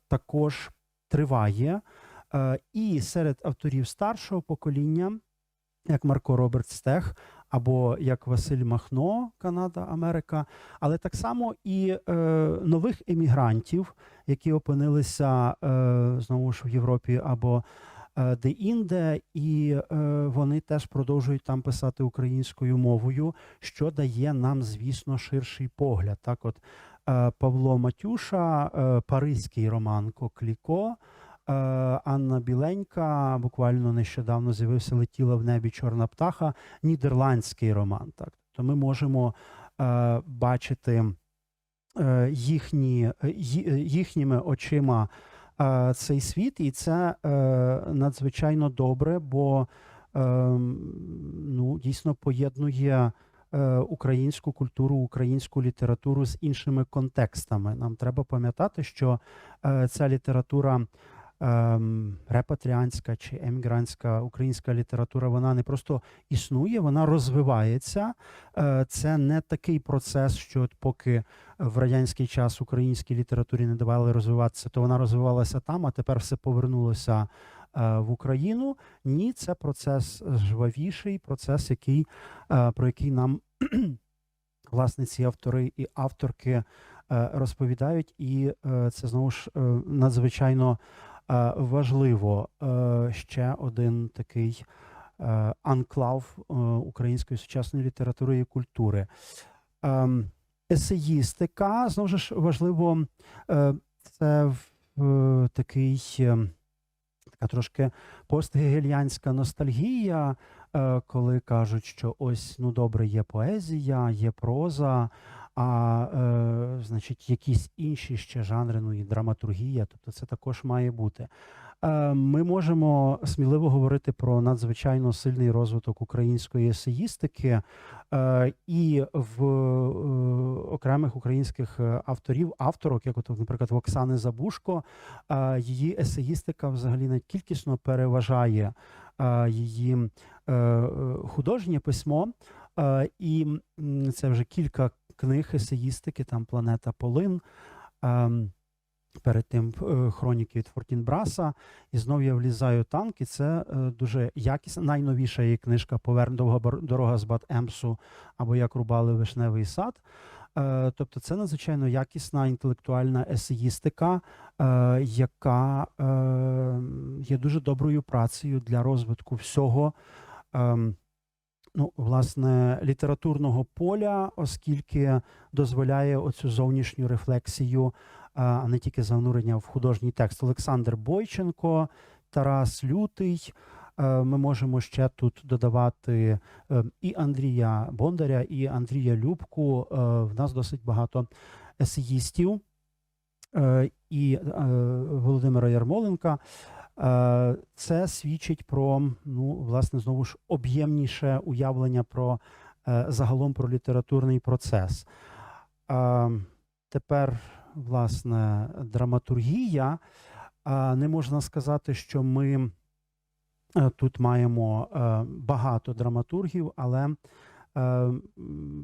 також триває. І серед авторів старшого покоління, як Марко Роберт Стех, або як Василь Махно, Канада, Америка, але так само і нових емігрантів, які опинилися знову ж в Європі або де-інде, і вони теж продовжують там писати українською мовою, що дає нам, звісно, ширший погляд. Так от Павло Матюша, паризький роман «Кокліко», Анна Біленька, буквально нещодавно з'явився «Летіла в небі чорна птаха», нідерландський роман. Так? То ми можемо бачити їхніми очима цей світ, і це надзвичайно добре, бо дійсно поєднує українську культуру, українську літературу з іншими контекстами. Нам треба пам'ятати, що ця література репатріанська чи емігрантська українська література, вона не просто існує, вона розвивається. Це не такий процес, що от поки в радянський час українській літературі не давали розвиватися, то вона розвивалася там, а тепер все повернулося в Україну. Ні, це процес жвавіший, процес, про який нам власне ці автори і авторки розповідають, і це знову ж надзвичайно важливо. Ще один такий анклав української сучасної літератури і культури. Есеїстика, знову ж важливо, це така трошки постгегельянська ностальгія, коли кажуть, що ось, добре, є поезія, є проза, значить, якісь інші ще жанри, і драматургія, тобто це також має бути. Ми можемо сміливо говорити про надзвичайно сильний розвиток української есеїстики, і в окремих українських авторок, як от, наприклад, в Оксани Забушко, її есеїстика взагалі навіть кількісно переважає її художнє письмо, і це вже кілька книг есеїстики, там «Планета Полин», перед тим хроніки від Фортінбраса, і знов я влізаю в танк, і це дуже якісна, найновіша її книжка «Довга дорога з Бат-Емсу» або «Як рубали вишневий сад». Тобто це надзвичайно якісна інтелектуальна есеїстика, яка є дуже доброю працею для розвитку всього, ну, власне, літературного поля, оскільки дозволяє оцю зовнішню рефлексію, а не тільки занурення в художній текст. Олександр Бойченко, Тарас Лютий. Ми можемо ще тут додавати і Андрія Бондаря, і Андрія Любку. В нас досить багато есеїстів, і Володимира Ярмоленка. Це свідчить про, ну, власне, знову ж об'ємніше уявлення про загалом про літературний процес. Тепер, власне, драматургія. Не можна сказати, що ми тут маємо багато драматургів, але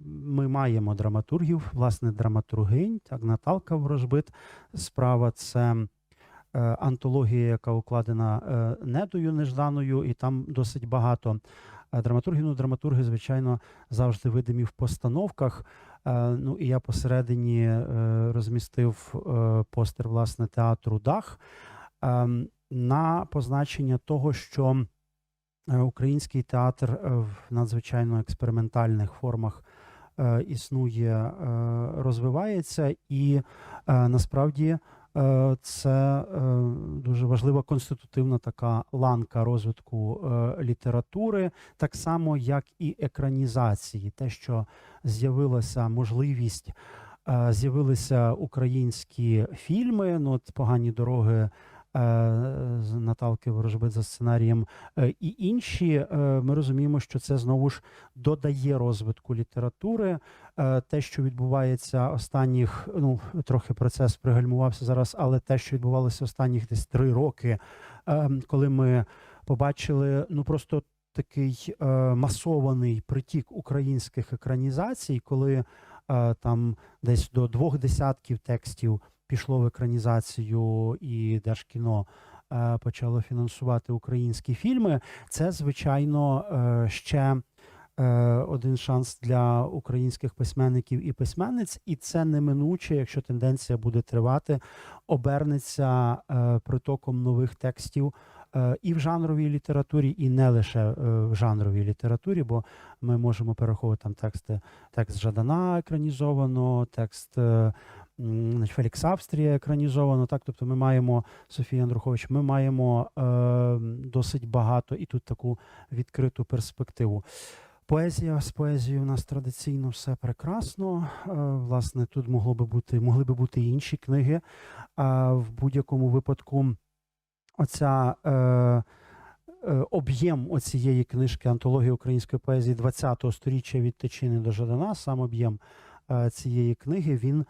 ми маємо драматургів, власне, драматургинь. Так, Наталка Ворожбит справа – це антологія, яка укладена Недою Нежданою, і там досить багато драматургів. Ну, драматурги, звичайно, завжди видимі в постановках. Ну, і я посередині розмістив постер, власне, театру «Дах» на позначення того, що український театр в надзвичайно експериментальних формах існує, розвивається, і насправді це дуже важлива конститутивна така ланка розвитку літератури, так само, як і екранізації. Те, що з'явилася можливість, з'явилися українські фільми, ну, от «Погані дороги» з Наталки Ворожбит за сценарієм і інші, ми розуміємо, що це знову ж додає розвитку літератури. Те, що відбувається останніх, ну, трохи процес пригальмувався зараз, але те, що відбувалося останніх десь 3 роки, коли ми побачили, ну, просто такий масований притік українських екранізацій, коли там десь до 2 десятків текстів пішло в екранізацію, і Держкіно почало фінансувати українські фільми. Це, звичайно, ще один шанс для українських письменників і письменниць, і це неминуче, якщо тенденція буде тривати, обернеться притоком нових текстів і в жанровій літературі, і не лише в жанровій літературі, бо ми можемо перераховувати там текст Жадана екранізовано, текст Фелікс Австрія екранізовано, так, тобто ми маємо, Софія Андрухович, ми маємо досить багато і тут таку відкриту перспективу. Поезія, з поезією у нас традиційно все прекрасно, власне, тут могли би бути інші книги, в будь-якому випадку оця об'єм оцієї книжки «Антологія української поезії 20-го сторіччя від Тичини до Жадана», сам об'єм цієї книги, він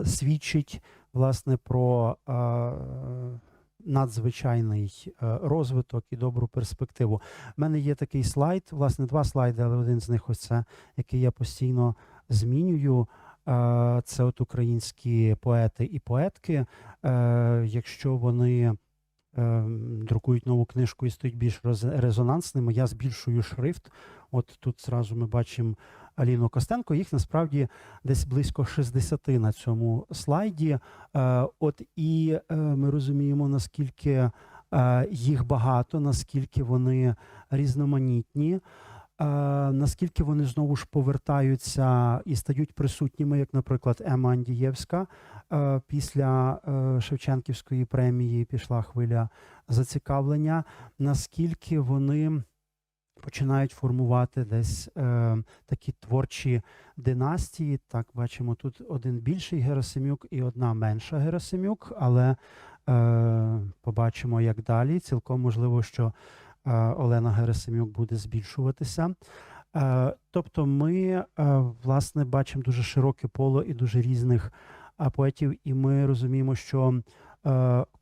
свідчить, власне, про надзвичайний розвиток і добру перспективу. У мене є такий слайд, власне, 2 слайди, але один з них ось це, який я постійно змінюю. Це от українські поети і поетки. Якщо вони друкують нову книжку і стають більш резонансними, я збільшую шрифт. От тут зразу ми бачимо Аліну Костенко, їх насправді десь близько 60 на цьому слайді. От і ми розуміємо, наскільки їх багато, наскільки вони різноманітні, наскільки вони знову ж повертаються і стають присутніми, як, наприклад, Ема Андієвська. Після Шевченківської премії пішла хвиля зацікавлення, наскільки вони починають формувати десь такі творчі династії. Так, бачимо, тут один більший Герасим'юк і одна менша Герасим'юк, але побачимо, як далі. Цілком можливо, що Олена Герасим'юк буде збільшуватися. Тобто ми, власне, бачимо дуже широке поле і дуже різних поетів, і ми розуміємо, що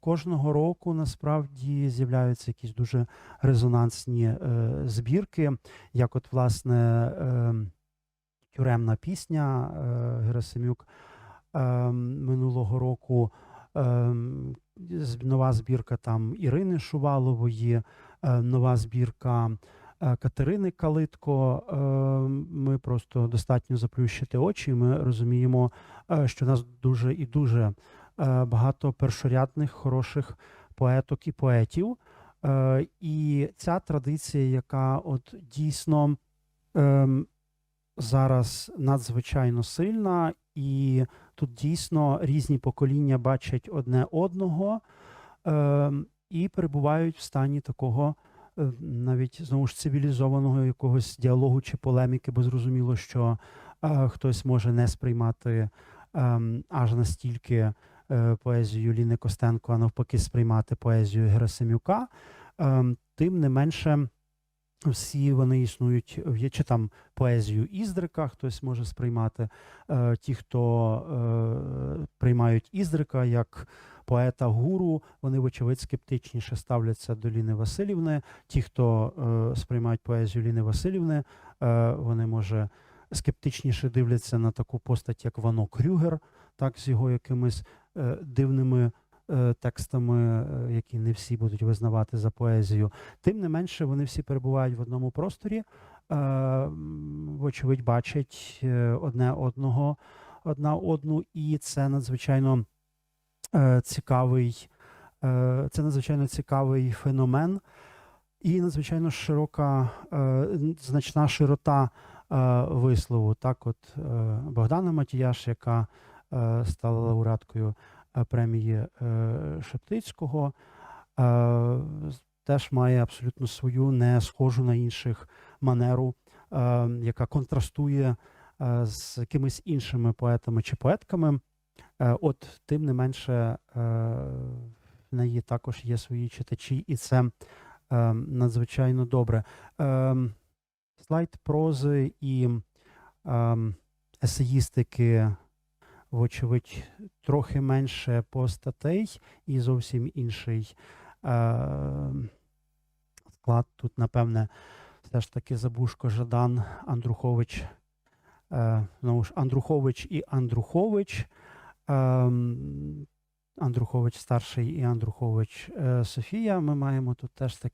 кожного року насправді з'являються якісь дуже резонансні збірки, як от, власне, «Тюремна пісня» Герасим'юк минулого року, нова збірка там Ірини Шувалової, нова збірка Катерини Калитко. Ми просто достатньо заплющити очі. Ми розуміємо, що у нас дуже і дуже багато першорядних, хороших поеток і поетів. І ця традиція, яка от дійсно зараз надзвичайно сильна, і тут дійсно різні покоління бачать одне одного і перебувають в стані такого навіть, знову ж, цивілізованого якогось діалогу чи полеміки, бо зрозуміло, що хтось може не сприймати аж настільки поезію Ліни Костенко, а навпаки сприймати поезію Герасимюка. Тим не менше, всі вони існують, чи там поезію Іздрика хтось може сприймати. Ті, хто приймають Іздрика як поета-гуру, вони, вочевидь, скептичніше ставляться до Ліни Василівни. Ті, хто сприймають поезію Ліни Василівни, вони, може, скептичніше дивляться на таку постать, як Вано Крюгер, так, з його якимись дивними текстами, які не всі будуть визнавати за поезію. Тим не менше, вони всі перебувають в одному просторі, вочевидь, бачать одне одного, одна одну, і це надзвичайно цікавий, феномен і надзвичайно широка, значна широта вислову. Так от Богдана Матіяш, яка стала лауреаткою премії Шептицького, теж має абсолютно свою, не схожу на інших манеру, яка контрастує з якимись іншими поетами чи поетками. От, тим не менше, в неї також є свої читачі, і це надзвичайно добре. Слайд прози і есеїстики, вочевидь, трохи менше постатей і зовсім інший склад. Тут, напевне, все ж таки Забушко, Жадан, Андрухович, знову ж, Андрухович і Андрухович, Андрухович старший і Андрухович Софія. Ми маємо тут теж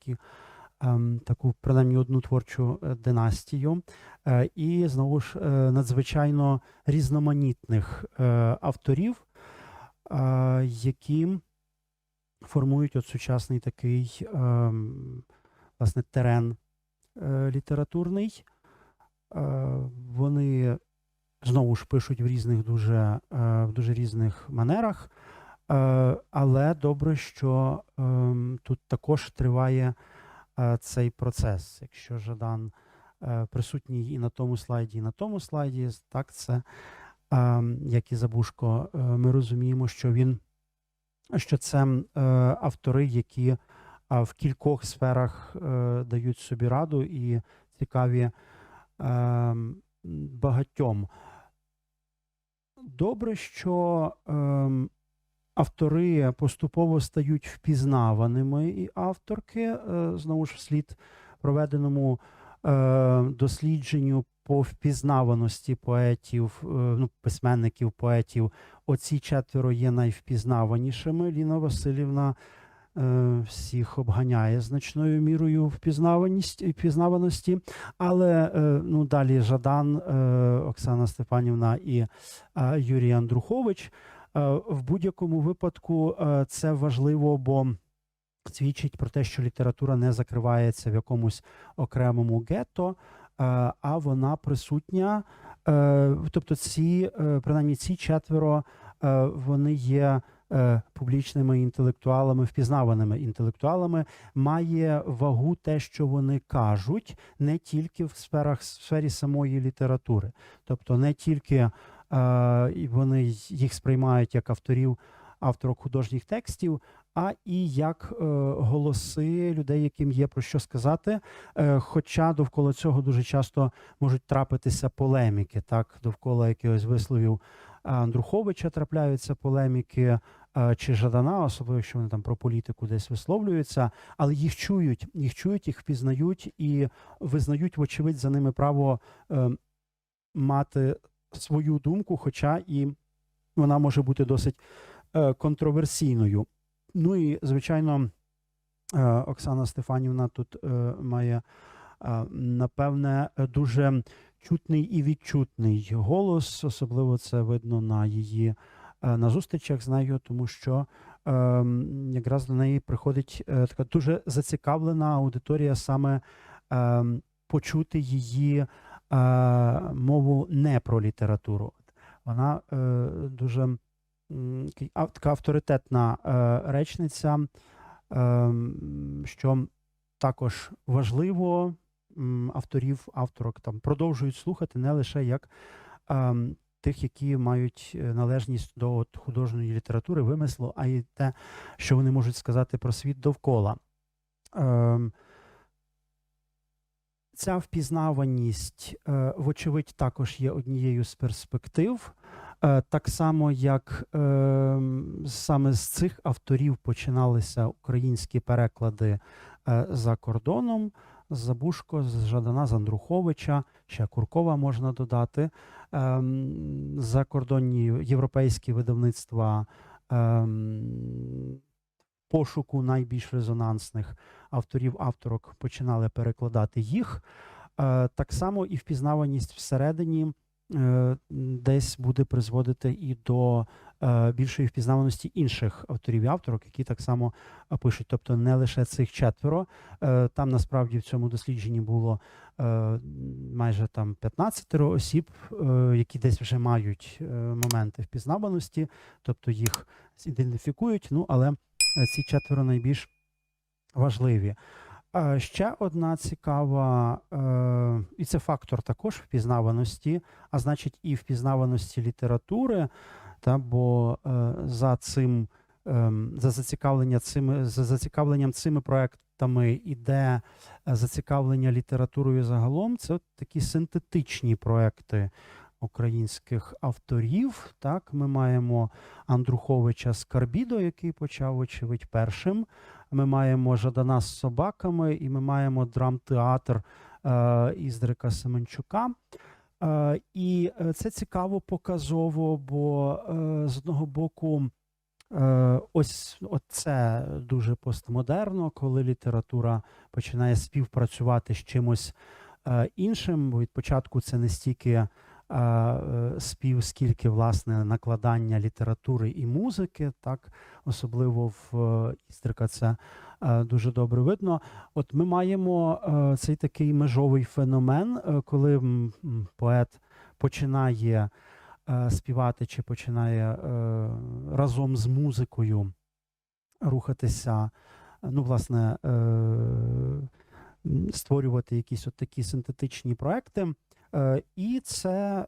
таку, принаймні, одну творчу династію. І, знову ж, надзвичайно різноманітних авторів, які формують от сучасний такий, власне, терен літературний. Вони, знову ж, пишуть в дуже різних манерах, але добре, що тут також триває цей процес. Якщо Жадан присутній і на тому слайді, так, це, як і Забушко, ми розуміємо, що це автори, які в кількох сферах дають собі раду і цікаві багатьом. Добре, що автори поступово стають впізнаваними, і авторки, знову ж, вслід проведеному дослідженню по впізнаваності поетів, письменників, поетів, оці четверо є найвпізнаванішими. Ліна Василівна всіх обганяє значною мірою впізнаваності, але далі Жадан, Оксана Степанівна і Юрій Андрухович. В будь-якому випадку це важливо, бо свідчить про те, що література не закривається в якомусь окремому гетто, а вона присутня. Тобто принаймні ці четверо, вони є публічними інтелектуалами, впізнаваними інтелектуалами. Має вагу те, що вони кажуть, не тільки в сфері самої літератури. Тобто не тільки вони їх сприймають як авторок художніх текстів, а і як голоси людей, яким є про що сказати. Хоча довкола цього дуже часто можуть трапитися полеміки. Так? Довкола якихось висловів Андруховича трапляються полеміки, чи Жадана, особливо, якщо вони там про політику десь висловлюються, але їх чують, їх впізнають і визнають, вочевидь, за ними право мати свою думку, хоча і вона може бути досить контроверсійною. Ну і, звичайно, Оксана Стефанівна тут має, напевне, дуже чутний і відчутний голос, особливо це видно на її на зустрічах з нею, тому що якраз до неї приходить така дуже зацікавлена аудиторія саме почути її мову не про літературу. Вона дуже така авторитетна речниця, що також важливо, авторок там продовжують слухати не лише як тих, які мають належність до художньої літератури, вимислу, а й те, що вони можуть сказати про світ довкола. Ця впізнаваність, вочевидь, також є однією з перспектив. Так само, як саме з цих авторів починалися українські переклади за кордоном, з Забушко, з Жадана, з Андруховича, ще Куркова можна додати, закордонні європейські видавництва пошуку найбільш резонансних авторів-авторок починали перекладати їх. Так само і впізнаваність всередині десь буде призводити і до більшої впізнаваності інших авторів і авторок, які так само пишуть. Тобто не лише цих 4. Там насправді в цьому дослідженні було майже там 15 осіб, які десь вже мають моменти впізнаваності, тобто їх ідентифікують, ну але ці 4 найбільш важливі. Ще одна цікава, і це фактор також впізнаваності, а значить і впізнаваності літератури, бо за зацікавленням цими проектами іде зацікавлення літературою загалом. Це такі синтетичні проекти українських авторів. Так, ми маємо Андруховича з Карбідо, який почав, очевидь, першим. Ми маємо Жадана з собаками, і ми маємо драмтеатр Іздрика Семенчука. І це цікаво показово, бо з одного боку ось це дуже постмодерно, коли література починає співпрацювати з чимось іншим, бо від початку це не стільки спів, скільки, власне, накладання літератури і музики, так, особливо в Іздрика це дуже добре видно. От ми маємо цей такий межовий феномен, коли поет починає співати чи починає разом з музикою рухатися, ну, власне, створювати якісь от такі синтетичні проекти. І це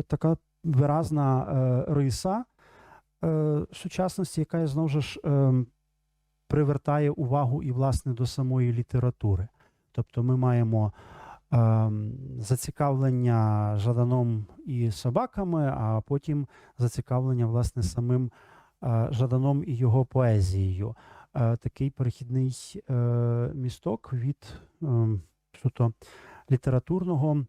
така виразна риса сучасності, яка знову ж привертає увагу і, власне, до самої літератури. Тобто ми маємо зацікавлення Жаданом і собаками, а потім зацікавлення, власне, самим Жаданом і його поезією. Такий перехідний місток від суто літературного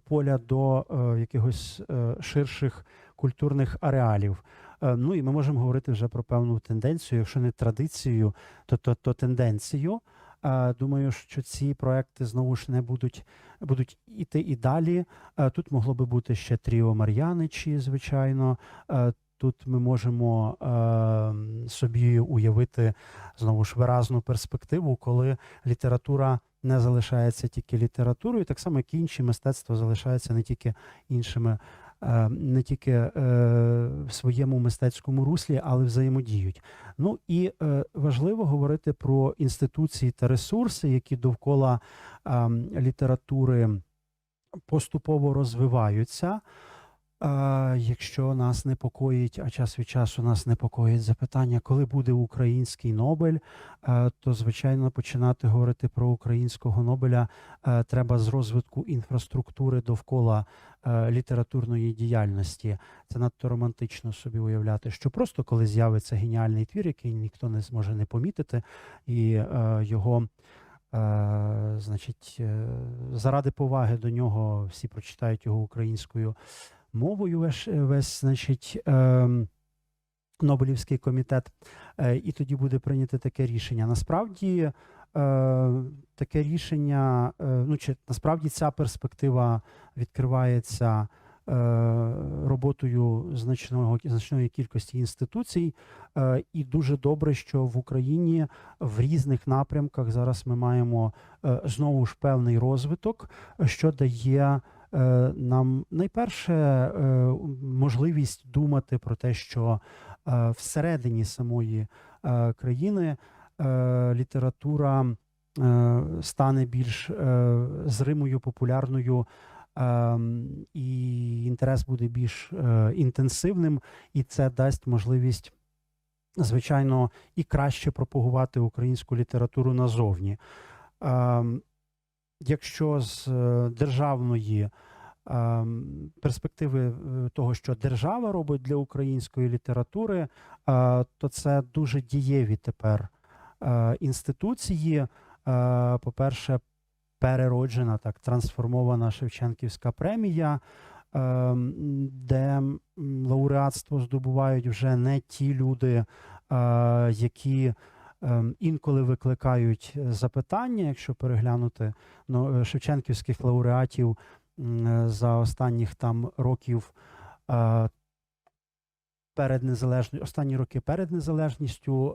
поля до якихось ширших культурних ареалів. Ну і ми можемо говорити вже про певну тенденцію, якщо не традицію, то тенденцію. Думаю, що ці проекти знову ж не будуть іти і далі. Тут могло би бути ще Тріо Мар'яничі, звичайно. Тут ми можемо собі уявити знову ж виразну перспективу, коли література не залишається тільки літературою, так само, як і інші мистецтва залишаються не тільки іншими, не тільки в своєму мистецькому руслі, але взаємодіють. Ну і важливо говорити про інституції та ресурси, які довкола літератури поступово розвиваються. Якщо нас непокоїть, а час від часу нас непокоїть запитання, коли буде український Нобель, то, звичайно, починати говорити про українського Нобеля треба з розвитку інфраструктури довкола літературної діяльності. Це надто романтично собі уявляти, що просто коли з'явиться геніальний твір, який ніхто не зможе не помітити, і його, значить, заради поваги до нього всі прочитають його українською мовою, весь, значить, Нобелівський комітет, і тоді буде прийнято таке рішення. Насправді таке рішення, чи насправді ця перспектива відкривається роботою значної кількості інституцій, і дуже добре, що в Україні в різних напрямках зараз ми маємо знову ж певний розвиток, що дає нам найперше можливість думати про те, що всередині самої країни література стане більш зримою, популярною, і інтерес буде більш інтенсивним, і це дасть можливість, звичайно, і краще пропагувати українську літературу назовні. Якщо з державної перспективи того, що держава робить для української літератури, то це дуже дієві тепер інституції. По-перше, перероджена, так, трансформована Шевченківська премія, де лауреатство здобувають вже не ті люди, які інколи викликають запитання, якщо переглянути шевченківських лауреатів за останніх там років останні роки перед незалежністю,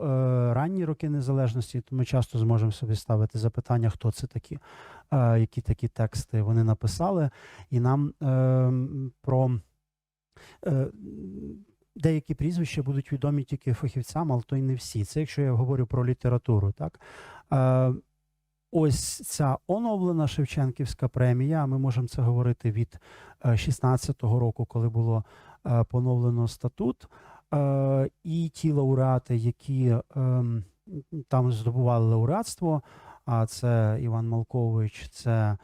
ранні роки незалежності, то ми часто зможемо собі ставити запитання, хто це такі, які такі тексти вони написали, і нам про деякі прізвища будуть відомі тільки фахівцям, але то й не всі. Це якщо я говорю про літературу, так? Ось ця оновлена Шевченківська премія, ми можемо це говорити від 16-го року, коли було поновлено статут, і ті лауреати, які там здобували лауреатство, а це Іван Малкович, це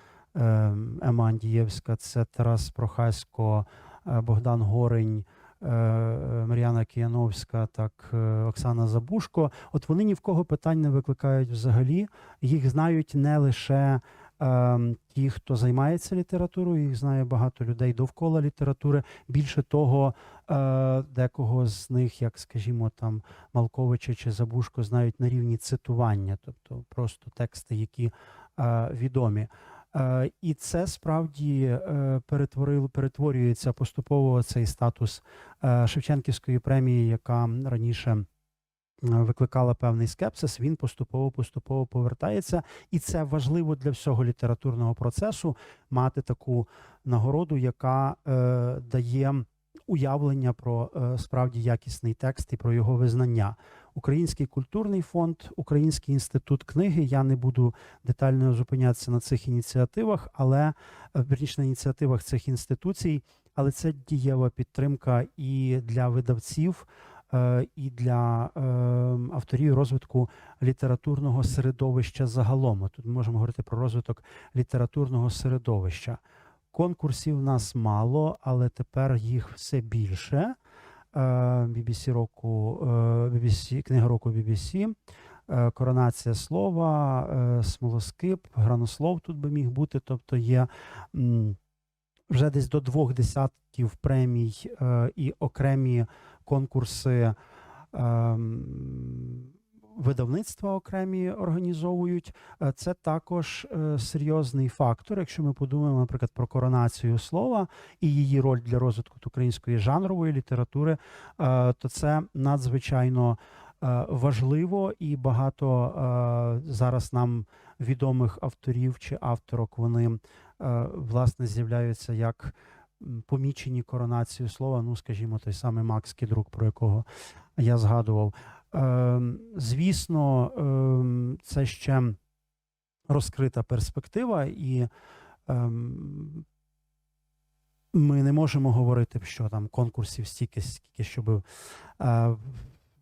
Ема Андієвська, це Тарас Прохасько, Богдан Горень, Мар'яна Кияновська, так, Оксана Забушко. От вони ні в кого питань не викликають взагалі. Їх знають не лише ті, хто займається літературою, їх знає багато людей довкола літератури. Більше того, декого з них, як, скажімо, там Малковича чи Забушко, знають на рівні цитування, тобто просто тексти, які відомі. І це справді перетворюється поступово цей статус Шевченківської премії, яка раніше викликала певний скепсис, він поступово повертається. І це важливо для всього літературного процесу мати таку нагороду, яка дає уявлення про справді якісний текст і про його визнання. Український культурний фонд, Український інститут книги, я не буду детально зупинятися на цих ініціативах, але вірніше на ініціативах цих інституцій, але це дієва підтримка і для видавців, і для авторів розвитку літературного середовища загалом. Тут ми можемо говорити про розвиток літературного середовища. Конкурсів в нас мало, але тепер їх все більше. Книга року BBC, Коронація слова, Смолоскип, Гранослов тут би міг бути, тобто є вже десь до 20 премій і окремі конкурси видавництва окремі організовують. Це також серйозний фактор. Якщо ми подумаємо, наприклад, про коронацію слова і її роль для розвитку української жанрової літератури, то це надзвичайно важливо, і багато зараз нам відомих авторів чи авторок, вони, власне, з'являються як помічені коронацію слова, ну, скажімо, той самий Макс Кідрук, про якого я згадував. Звісно, це ще розкрита перспектива, і ми не можемо говорити, що там конкурсів стільки, щоб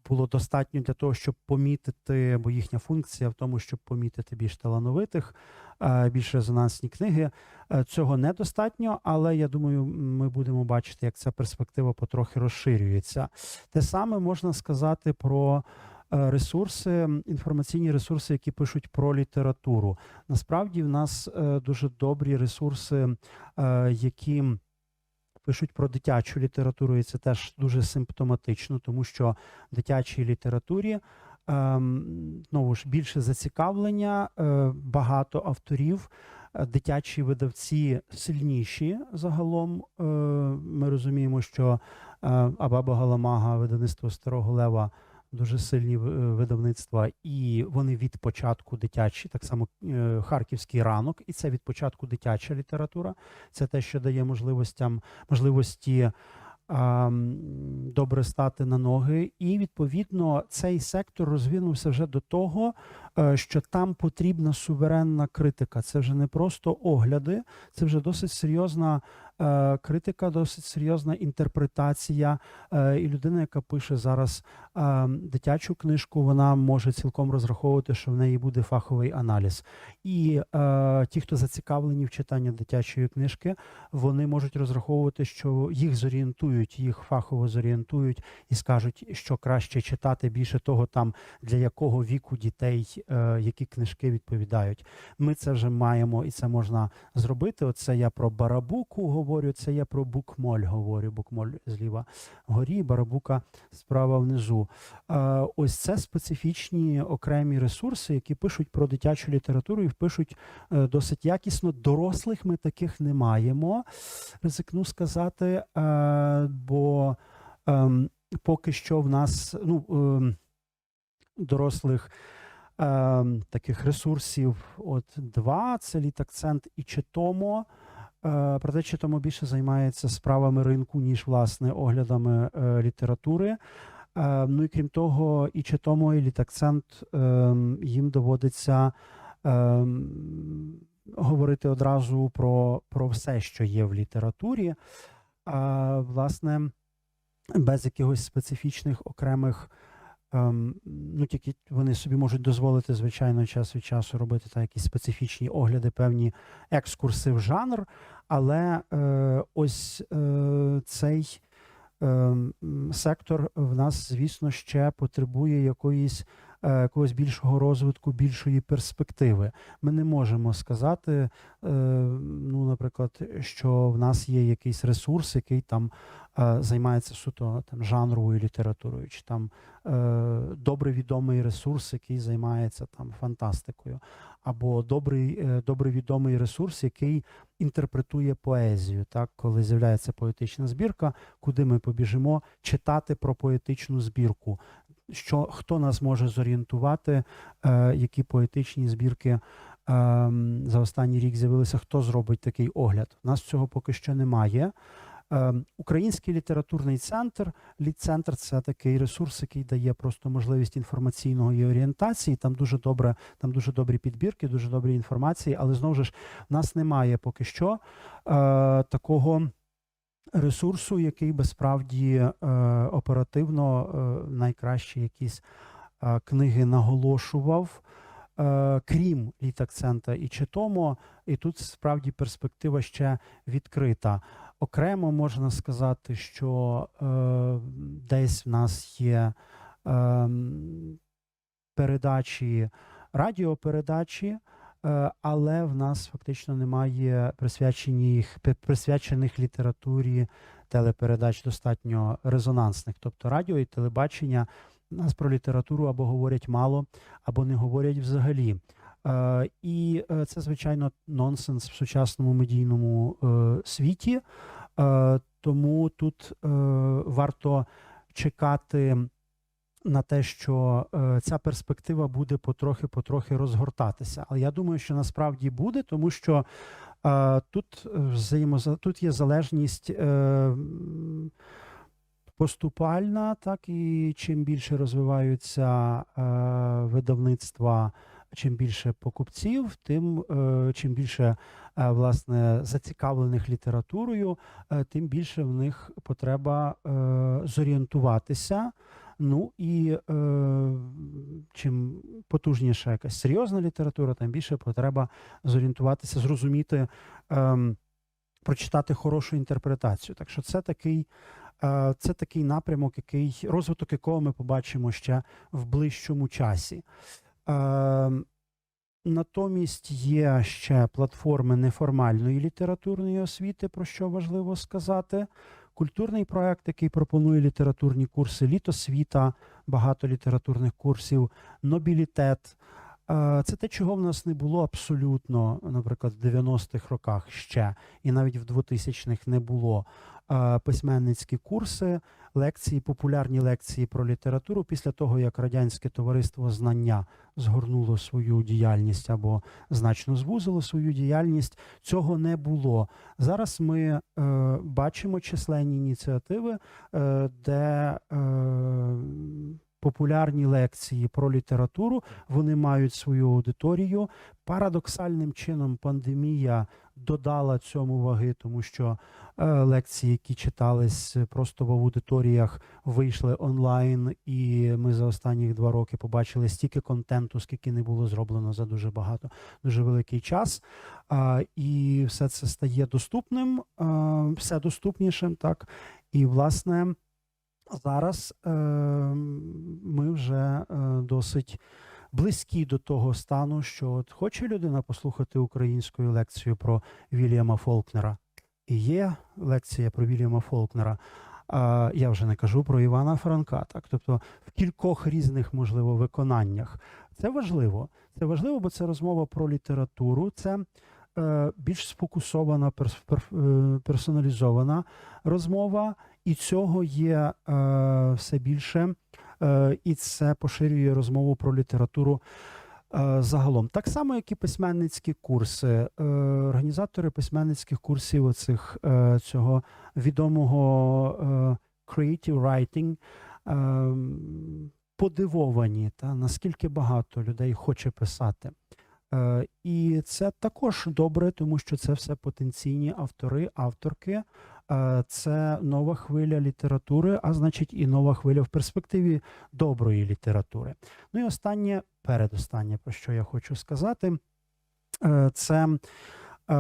було достатньо для того, щоб помітити, бо їхня функція в тому, щоб помітити більш талановитих, більш резонансні книги. Цього недостатньо, але я думаю, ми будемо бачити, як ця перспектива потрохи розширюється. Те саме можна сказати про ресурси, інформаційні ресурси, які пишуть про літературу. Насправді в нас дуже добрі ресурси, які пишуть про дитячу літературу, і це теж дуже симптоматично, тому що в дитячій літературі знову ж більше зацікавлення, багато авторів, дитячі видавці сильніші загалом. Ми розуміємо, що Абаба Галамага, видавництво Старого Лева, дуже сильні видавництва, і вони від початку дитячі, так само Харківський ранок, і це від початку дитяча література. Це те, що дає можливості добре стати на ноги. І, відповідно, цей сектор розвинувся вже до того, що там потрібна суверенна критика. Це вже не просто огляди, це вже досить серйозна критика, досить серйозна інтерпретація. І людина, яка пише зараз дитячу книжку, вона може цілком розраховувати, що в неї буде фаховий аналіз. І ті, хто зацікавлені в читанні дитячої книжки, вони можуть розраховувати, що їх зорієнтують, їх фахово зорієнтують і скажуть, що краще читати, більше того, там для якого віку дітей які книжки відповідають. Ми це вже маємо, і це можна зробити. Оце я про Барабуку говорю, це я про Букмоль говорю. Букмоль зліва вгорі, Барабука справа внизу. Ось це специфічні окремі ресурси, які пишуть про дитячу літературу і пишуть досить якісно. Дорослих ми таких не маємо, ризикну сказати, бо поки що в нас дорослих таких ресурсів два, це Літакцент і Читомо. Проте Читомо більше займається справами ринку, ніж, власне, оглядами літератури. Ну і крім того, і Читомо, і Літакцент, їм доводиться говорити одразу про все, що є в літературі. Власне, без якихось специфічних окремих, тільки вони собі можуть дозволити, звичайно, час від часу робити якісь специфічні огляди, певні екскурси в жанр, але ось цей сектор в нас, звісно, ще потребує якогось більшого розвитку, більшої перспективи. Ми не можемо сказати, наприклад, що в нас є якийсь ресурс, який там займається суто жанровою літературою, чи там добре відомий ресурс, який займається фантастикою, або добре відомий ресурс, який інтерпретує поезію. Так, коли з'являється поетична збірка, куди ми побіжимо читати про поетичну збірку. Хто нас може зорієнтувати, які поетичні збірки за останній рік з'явилися, хто зробить такий огляд? У нас цього поки що немає. Український літературний центр, Літцентр – це такий ресурс, який дає просто можливість інформаційної орієнтації. Там дуже добрі підбірки, дуже добрі інформації, але знову ж в нас немає поки що такого ресурсу, який би справді оперативно найкращі якісь книги наголошував, крім Літакцента і Читомо, і тут справді перспектива ще відкрита. Окремо можна сказати, що десь в нас є передачі, радіопередачі, але в нас фактично немає присвячених літературі телепередач достатньо резонансних. Тобто радіо і телебачення у нас про літературу або говорять мало, або не говорять взагалі. І це, звичайно, нонсенс в сучасному медійному світі. Тому тут варто чекати на те, що ця перспектива буде потрохи розгортатися. Але я думаю, що насправді буде, тому що тут є залежність поступальна, так, і чим більше розвиваються видавництва, чим більше покупців, тим чим більше власне зацікавлених літературою, тим більше в них потреба зорієнтуватися. Ну і чим потужніша якась серйозна література, тим більше потреба зорієнтуватися, зрозуміти, прочитати хорошу інтерпретацію. Так що це такий напрямок, розвиток якого ми побачимо ще в ближчому часі. Натомість є ще платформи неформальної літературної освіти, про що важливо сказати. Культурний проект, який пропонує літературні курси «Літосвіта», багато літературних курсів, «Нобілітет». Це те, чого в нас не було абсолютно, наприклад, в 90-х роках ще, і навіть в 2000-х не було. Письменницькі курси, лекції, популярні лекції про літературу після того, як Радянське товариство знання згорнуло свою діяльність або значно звузило свою діяльність, цього не було. Зараз ми бачимо численні ініціативи, де популярні лекції про літературу, вони мають свою аудиторію. Парадоксальним чином пандемія додала цьому ваги, тому що лекції, які читались просто в аудиторіях, вийшли онлайн, і ми за останні 2 роки побачили стільки контенту, скільки не було зроблено за дуже великий час. І все це стає доступним, все доступнішим, так. І, власне, зараз ми вже досить близькі до того стану, що от хоче людина послухати українською лекцію про Вільяма Фолкнера. І є лекція про Вільяма Фолкнера. Я вже не кажу про Івана Франка. Так? Тобто в кількох різних, можливо, виконаннях. Це важливо. Це важливо, бо це розмова про літературу. Це більш сфокусована, персоналізована розмова. І цього є все більше. І це поширює розмову про літературу загалом. Так само, як і письменницькі курси. Організатори письменницьких курсів цього відомого creative writing подивовані, наскільки багато людей хоче писати. І це також добре, тому що це все потенційні автори, авторки. Це нова хвиля літератури, а значить і нова хвиля в перспективі доброї літератури. Ну і останнє, передостаннє, про що я хочу сказати, це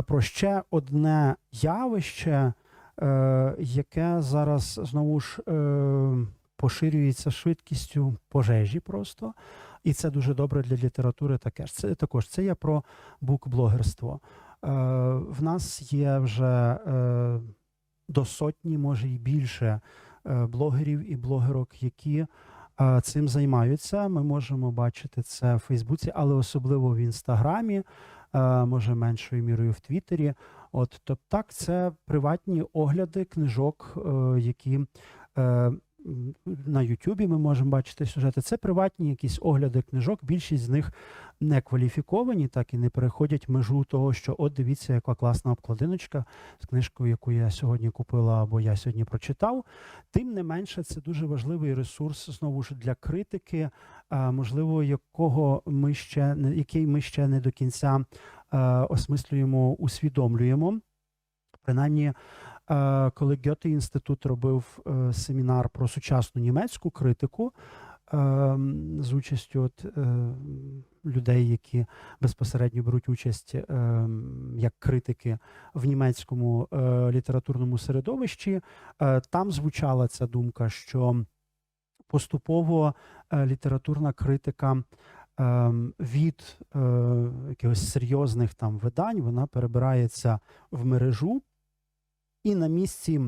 про ще одне явище, яке зараз знову ж поширюється швидкістю пожежі просто. І це дуже добре для літератури також. Це є про букблогерство. В нас є вже до сотні, може і більше блогерів і блогерок, які цим займаються. Ми можемо бачити це в Фейсбуці, але особливо в Інстаграмі, може меншою мірою в Твіттері. Тобто так, це приватні огляди книжок, які на Ютубі ми можемо бачити сюжети. Це приватні якісь огляди книжок, більшість з них не кваліфіковані, так і не переходять межу того, що от дивіться, яка класна обкладиночка з книжкою, яку я сьогодні купила або я сьогодні прочитав. Тим не менше, це дуже важливий ресурс, знову ж, для критики, можливо, який ми ще не до кінця осмислюємо, усвідомлюємо. Принаймні, коли Гьоте-інститут робив семінар про сучасну німецьку критику з участю людей, які безпосередньо беруть участь як критики в німецькому літературному середовищі, там звучала ця думка, що поступово літературна критика від якихось серйозних там видань, вона перебирається в мережу, і на місці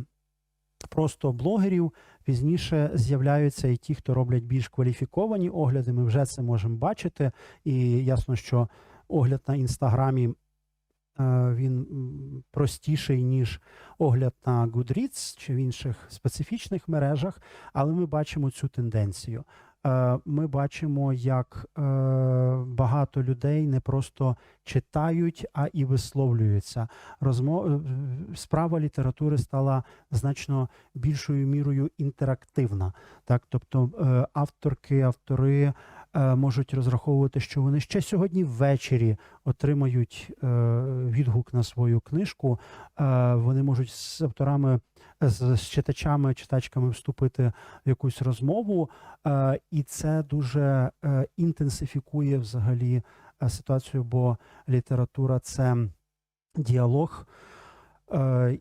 просто блогерів пізніше з'являються і ті, хто роблять більш кваліфіковані огляди. Ми вже це можемо бачити. І ясно, що огляд на Інстаграмі, він простіший, ніж огляд на Goodreads чи в інших специфічних мережах, але ми бачимо цю тенденцію. Ми бачимо, як багато людей не просто читають, а і висловлюються. Справа літератури стала значно більшою мірою інтерактивна. Так? Тобто авторки, автори можуть розраховувати, що вони ще сьогодні ввечері отримають відгук на свою книжку. Вони можуть з авторами, з читачами, читачками вступити в якусь розмову, і це дуже інтенсифікує взагалі ситуацію, бо література – це діалог,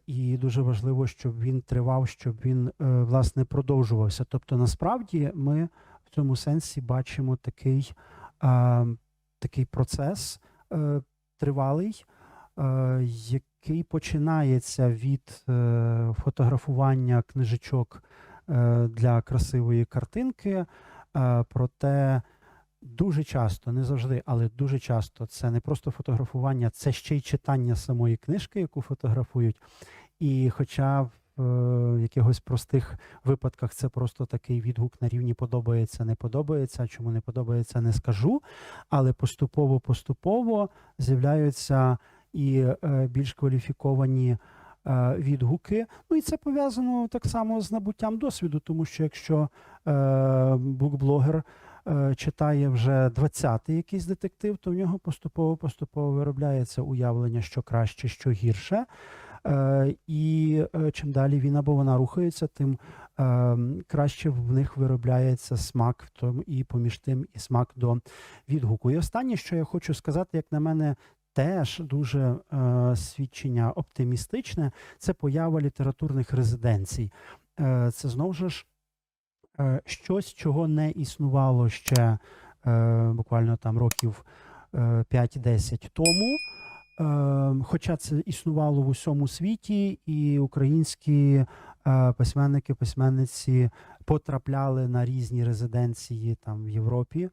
і дуже важливо, щоб він тривав, щоб він, власне, продовжувався. Тобто, насправді, ми в цьому сенсі бачимо такий такий процес тривалий, який починається від фотографування книжечок для красивої картинки, проте дуже часто, не завжди, але дуже часто це не просто фотографування, це ще й читання самої книжки, яку фотографують. І хоча в якихось простих випадках це просто такий відгук на рівні подобається, не подобається, чому не подобається, не скажу, але поступово з'являються і більш кваліфіковані відгуки. Ну і це пов'язано так само з набуттям досвіду, тому що якщо букблогер читає вже 20-й якийсь детектив, то в нього поступово виробляється уявлення, що краще, що гірше. І чим далі він або вона рухається, тим краще в них виробляється смак в тому, і поміж тим і смак до відгуку. І останнє, що я хочу сказати, як на мене, теж дуже свідчення оптимістичне, це поява літературних резиденцій. Це знову ж щось, чого не існувало ще буквально там років 5-10 тому. Хоча це існувало в усьому світі, і українські письменники, письменниці потрапляли на різні резиденції там в Європі,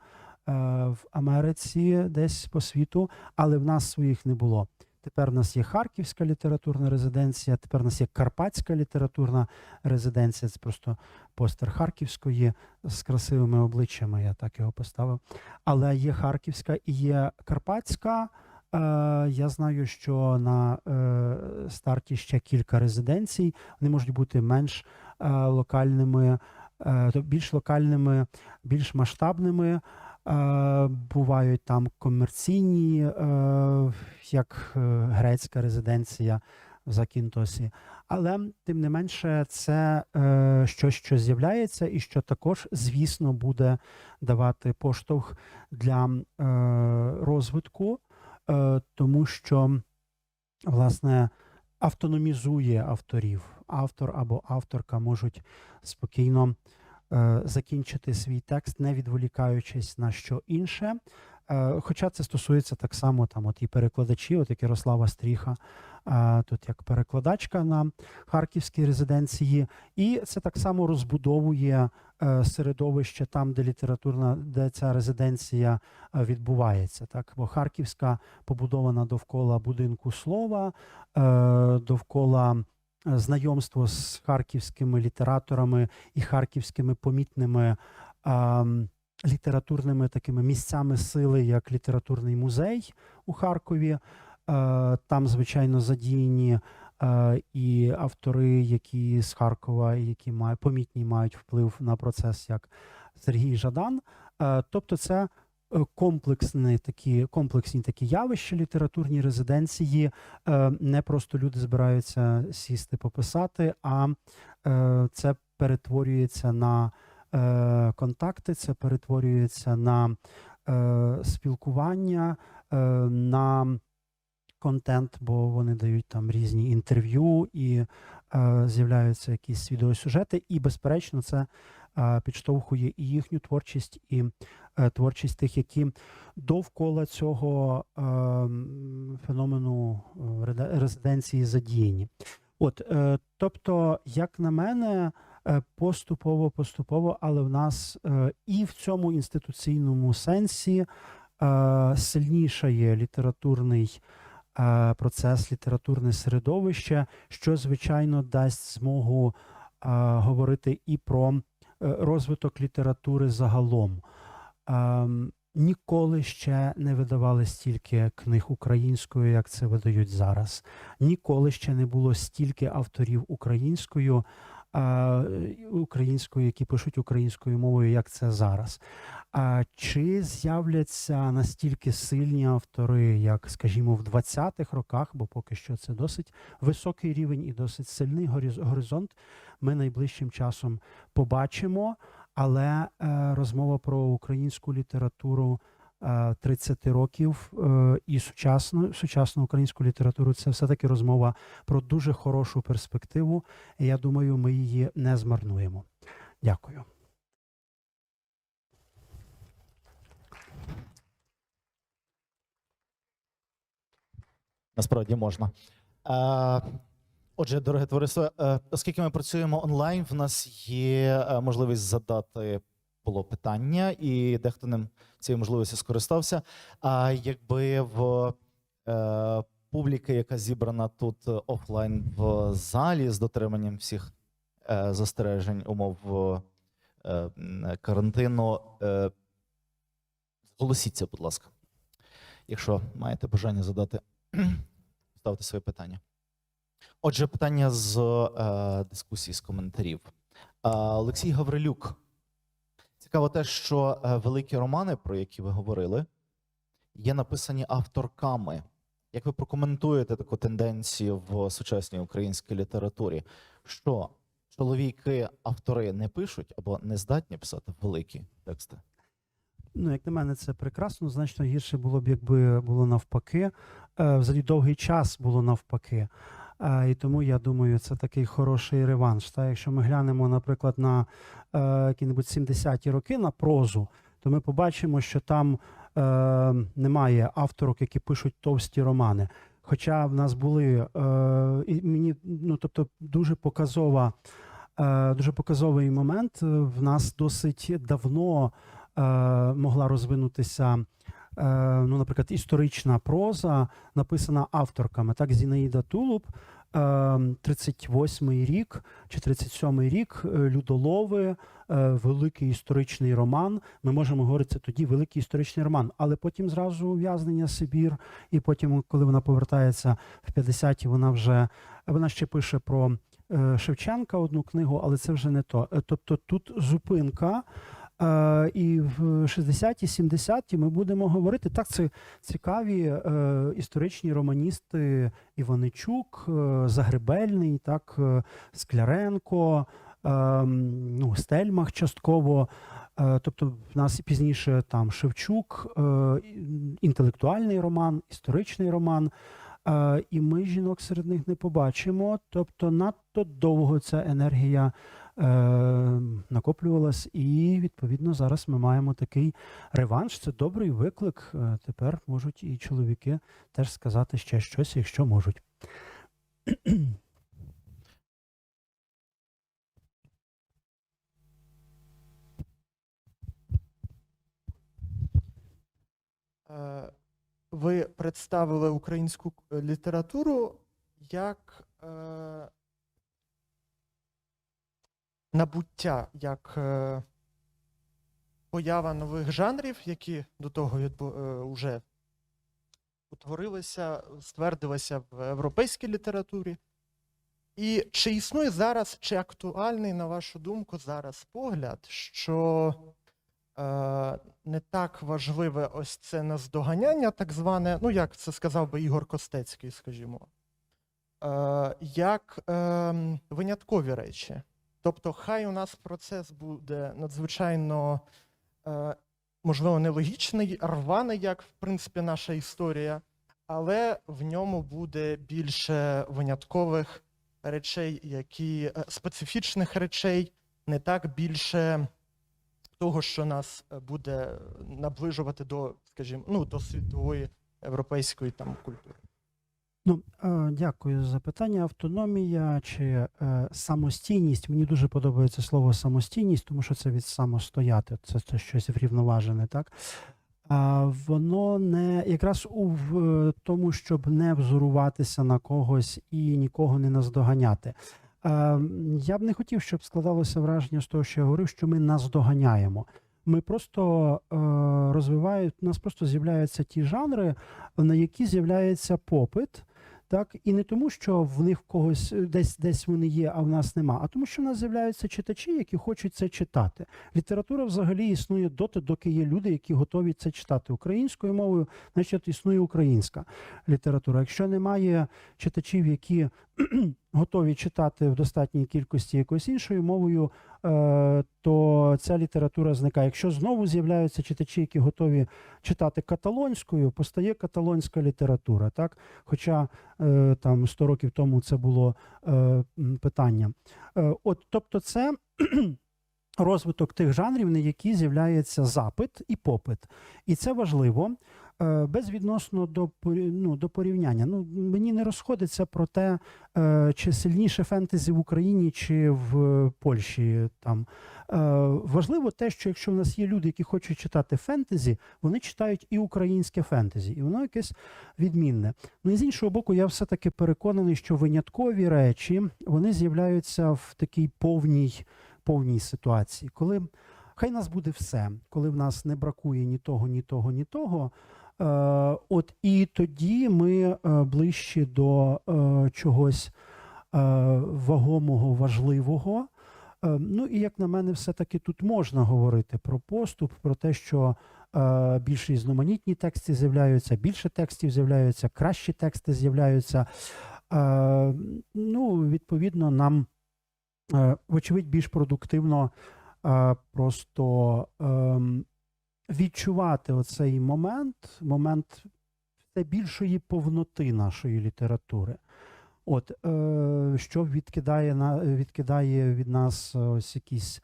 в Америці, десь по світу, але в нас своїх не було. Тепер у нас є Харківська літературна резиденція, тепер у нас є Карпатська літературна резиденція, це просто постер Харківської з красивими обличчями, я так його поставив. Але є Харківська і є Карпатська. Я знаю, що на старті ще кілька резиденцій, вони можуть бути менш локальними, більш локальними, більш масштабними. Бувають там комерційні, як грецька резиденція в Закінтосі. Але, тим не менше, це щось, що з'являється і що також, звісно, буде давати поштовх для розвитку, тому що, власне, автономізує авторів. Автор або авторка можуть спокійно закінчити свій текст, не відволікаючись на що інше. Хоча це стосується так само там, от і перекладачів, от як Ярослава Стріха, тут як перекладачка на Харківській резиденції. І це так само розбудовує середовище там, де ця резиденція відбувається. Так? Бо Харківська побудована довкола будинку слова, довкола знайомство з харківськими літераторами і харківськими помітними літературними такими місцями сили, як літературний музей у Харкові. Там, звичайно, задіяні і автори, які з Харкова, які помітні мають вплив на процес, як Сергій Жадан. Тобто це комплексні такі явища, літературні резиденції. Не просто люди збираються сісти пописати, а це перетворюється на контакти, це перетворюється на спілкування, на контент, бо вони дають там різні інтерв'ю і з'являються якісь відеосюжети, і, безперечно, це підштовхує і їхню творчість, і творчість тих, які довкола цього феномену резиденції задіяні. От, тобто, як на мене, поступово, але в нас і в цьому інституційному сенсі сильнішає літературний процес, літературне середовище, що, звичайно, дасть змогу говорити і про розвиток літератури загалом. Ніколи ще не видавали стільки книг українською, як це видають зараз. Ніколи ще не було стільки авторів українською, які пишуть українською мовою, як це зараз. Чи з'являться настільки сильні автори, як, скажімо, в 20-х роках, бо поки що це досить високий рівень і досить сильний горизонт, ми найближчим часом побачимо, але розмова про українську літературу 30 років і сучасну українську літературу – це все-таки розмова про дуже хорошу перспективу, і я думаю, ми її не змарнуємо. Дякую. насправді можна. Отже, дороге товариство, оскільки ми працюємо онлайн, в нас є можливість задати було питання, і дехто ним цією можливістю скористався. А якби в публіки, яка зібрана тут офлайн в залі з дотриманням всіх застережень, умов карантину, зголосіться, будь ласка, якщо маєте бажання задати, ставте своє питання. Отже, питання з дискусії, з коментарів. Олексій Гаврилюк. Цікаво те, що великі романи, про які ви говорили, є написані авторками. Як ви прокоментуєте таку тенденцію в сучасній українській літературі? Що чоловіки-автори не пишуть або не здатні писати великі тексти? Ну, як на мене, це прекрасно. Значно гірше було б, якби було навпаки. Взагалі довгий час було навпаки. І тому, я думаю, це такий хороший реванш. Якщо ми глянемо, наприклад, на які-небудь 70-ті роки, на прозу, то ми побачимо, що там немає авторок, які пишуть товсті романи. Хоча в нас були, і мені, тобто, дуже показовий момент. В нас досить давно могла розвинутися, наприклад, історична проза, написана авторками. Так, Зінаїда Тулуб, 38-й рік чи 37-й рік, Людолови, великий історичний роман. Ми можемо говорити, це тоді великий історичний роман. Але потім зразу ув'язнення, Сибір, і потім, коли вона повертається в 50-ті, вона ще пише про Шевченка одну книгу, але це вже не то. Тобто тут зупинка. І в 60-ті, 70-ті ми будемо говорити. Так, це цікаві історичні романісти Іваничук, Загребельний, так, Скляренко, Стельмах частково. Тобто в нас пізніше там Шевчук, інтелектуальний роман, історичний роман. І ми жінок серед них не побачимо. Тобто надто довго ця енергія накоплювалась, і, відповідно, зараз ми маємо такий реванш. Це добрий виклик. Тепер можуть і чоловіки теж сказати ще щось, якщо можуть. Ви представили українську літературу як набуття, як поява нових жанрів, які до того вже утворилися, ствердилися в європейській літературі. І чи існує зараз, чи актуальний, на вашу думку, зараз погляд, що не так важливе ось це наздоганяння, так зване, як це сказав би Ігор Костецький, скажімо, як виняткові речі. Тобто, хай у нас процес буде надзвичайно, можливо, нелогічний, рваний, як, в принципі, наша історія, але в ньому буде більше виняткових речей, специфічних речей, не так більше того, що нас буде наближувати до, скажімо, до світової європейської там культури. Дякую за питання. Автономія чи самостійність. Мені дуже подобається слово самостійність, тому що це від самостояти, це щось врівноважене, так? Воно не якраз в тому, щоб не взоруватися на когось і нікого не наздоганяти. Я б не хотів, щоб складалося враження з того, що я говорив, що ми наздоганяємо. Ми просто у нас просто з'являються ті жанри, на які з'являється попит, так, і не тому, що в них в когось десь вони є, а в нас нема, а тому, що в нас з'являються читачі, які хочуть це читати. Література взагалі існує доти, доки є люди, які готові це читати українською мовою, значить існує українська література. Якщо немає читачів, які готові читати в достатній кількості якоюсь іншою мовою, то ця література зникає. Якщо знову з'являються читачі, які готові читати каталонською, постає каталонська література, так? Хоча там 100 років тому це було питання. Тобто це розвиток тих жанрів, на які з'являється запит і попит. І це важливо. безвідносно до порівняння. Ну, мені не розходиться про те, чи сильніше фентезі в Україні, чи в Польщі. Там. Важливо те, що якщо в нас є люди, які хочуть читати фентезі, вони читають і українське фентезі, і воно якесь відмінне. Ну і з іншого боку, я все-таки переконаний, що виняткові речі, вони з'являються в такій повній ситуації, коли хай нас буде все, коли в нас не бракує ні того, ні того, ні того. От і тоді ми ближчі до чогось вагомого, важливого. Ну і як на мене, все-таки тут можна говорити про поступ, про те, що більш різноманітні тексти з'являються, більше текстів з'являються, кращі тексти з'являються. Ну, відповідно, нам, вочевидь, більш продуктивно просто відчувати оцей момент все більшої повноти нашої літератури. От, що відкидає від нас ось якесь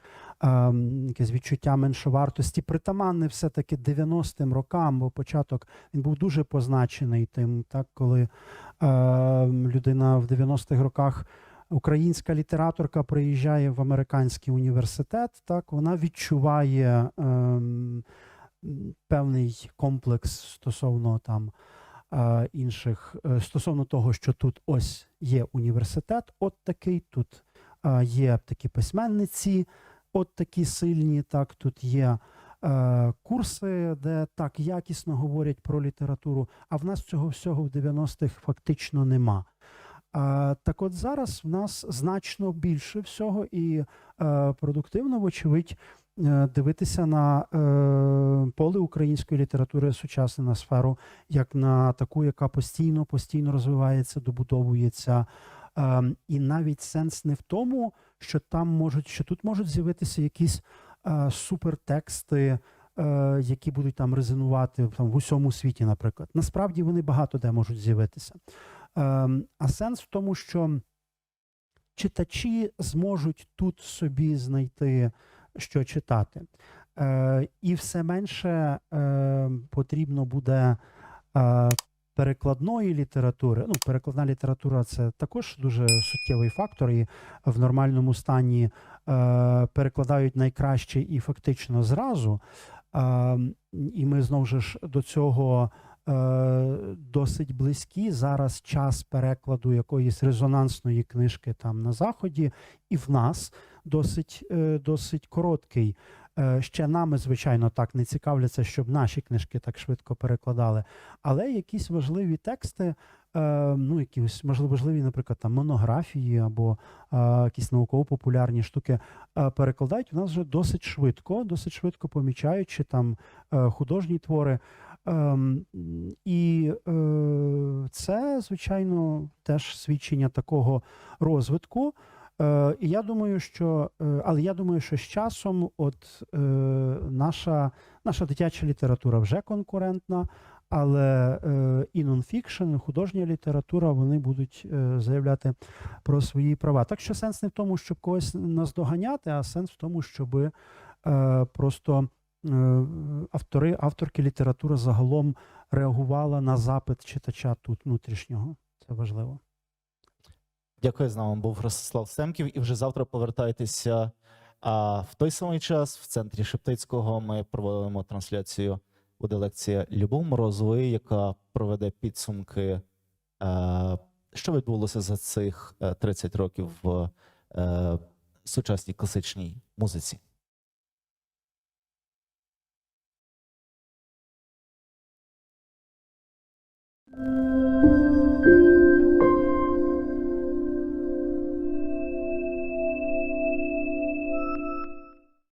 відчуття меншовартості, притаманне все-таки 90-м рокам, бо початок, він був дуже позначений тим, так, коли людина в 90-х роках, українська літераторка приїжджає в американський університет, так, вона відчуває певний комплекс стосовно там інших, стосовно того, що тут ось є університет, от такий, тут є такі письменниці, от такі сильні, так, тут є курси, де так якісно говорять про літературу, а в нас цього всього в 90-х фактично нема. Так от зараз в нас значно більше всього і продуктивно, вочевидь, дивитися на поле української літератури сучасне, на сферу, як на таку, яка постійно розвивається, добудовується. І навіть сенс не в тому, що тут можуть з'явитися якісь супертексти, які будуть там резонувати там, в усьому світі, наприклад. Насправді вони багато де можуть з'явитися. А сенс в тому, що читачі зможуть тут собі знайти, що читати. І все менше потрібно буде перекладної літератури. Ну, перекладна література – це також дуже суттєвий фактор, і в нормальному стані перекладають найкраще і фактично зразу. І ми, знову ж, до цього досить близькі. Зараз час перекладу якоїсь резонансної книжки там на Заході, і в нас досить короткий. Ще нами, звичайно, так не цікавляться, щоб наші книжки так швидко перекладали. Але якісь важливі тексти, ну, якісь, можливо, важливі, наприклад, там, монографії або якісь науково-популярні штуки перекладають у нас вже досить швидко помічаючи там художні твори. І це, звичайно, теж свідчення такого розвитку. І я думаю, що з часом наша дитяча література вже конкурентна, але і нонфікшн, і художня література, вони будуть заявляти про свої права. Так що сенс не в тому, щоб когось наздоганяти, а сенс в тому, щоб просто авторки літератури загалом реагувала на запит читача тут внутрішнього. Це важливо. Дякую, з нами був Ростислав Семків. І вже завтра повертайтеся в той самий час в центрі Шептицького. Ми проводимо трансляцію, буде лекція Любов Морозової, яка проведе підсумки, що відбулося за цих 30 років в сучасній класичній музиці.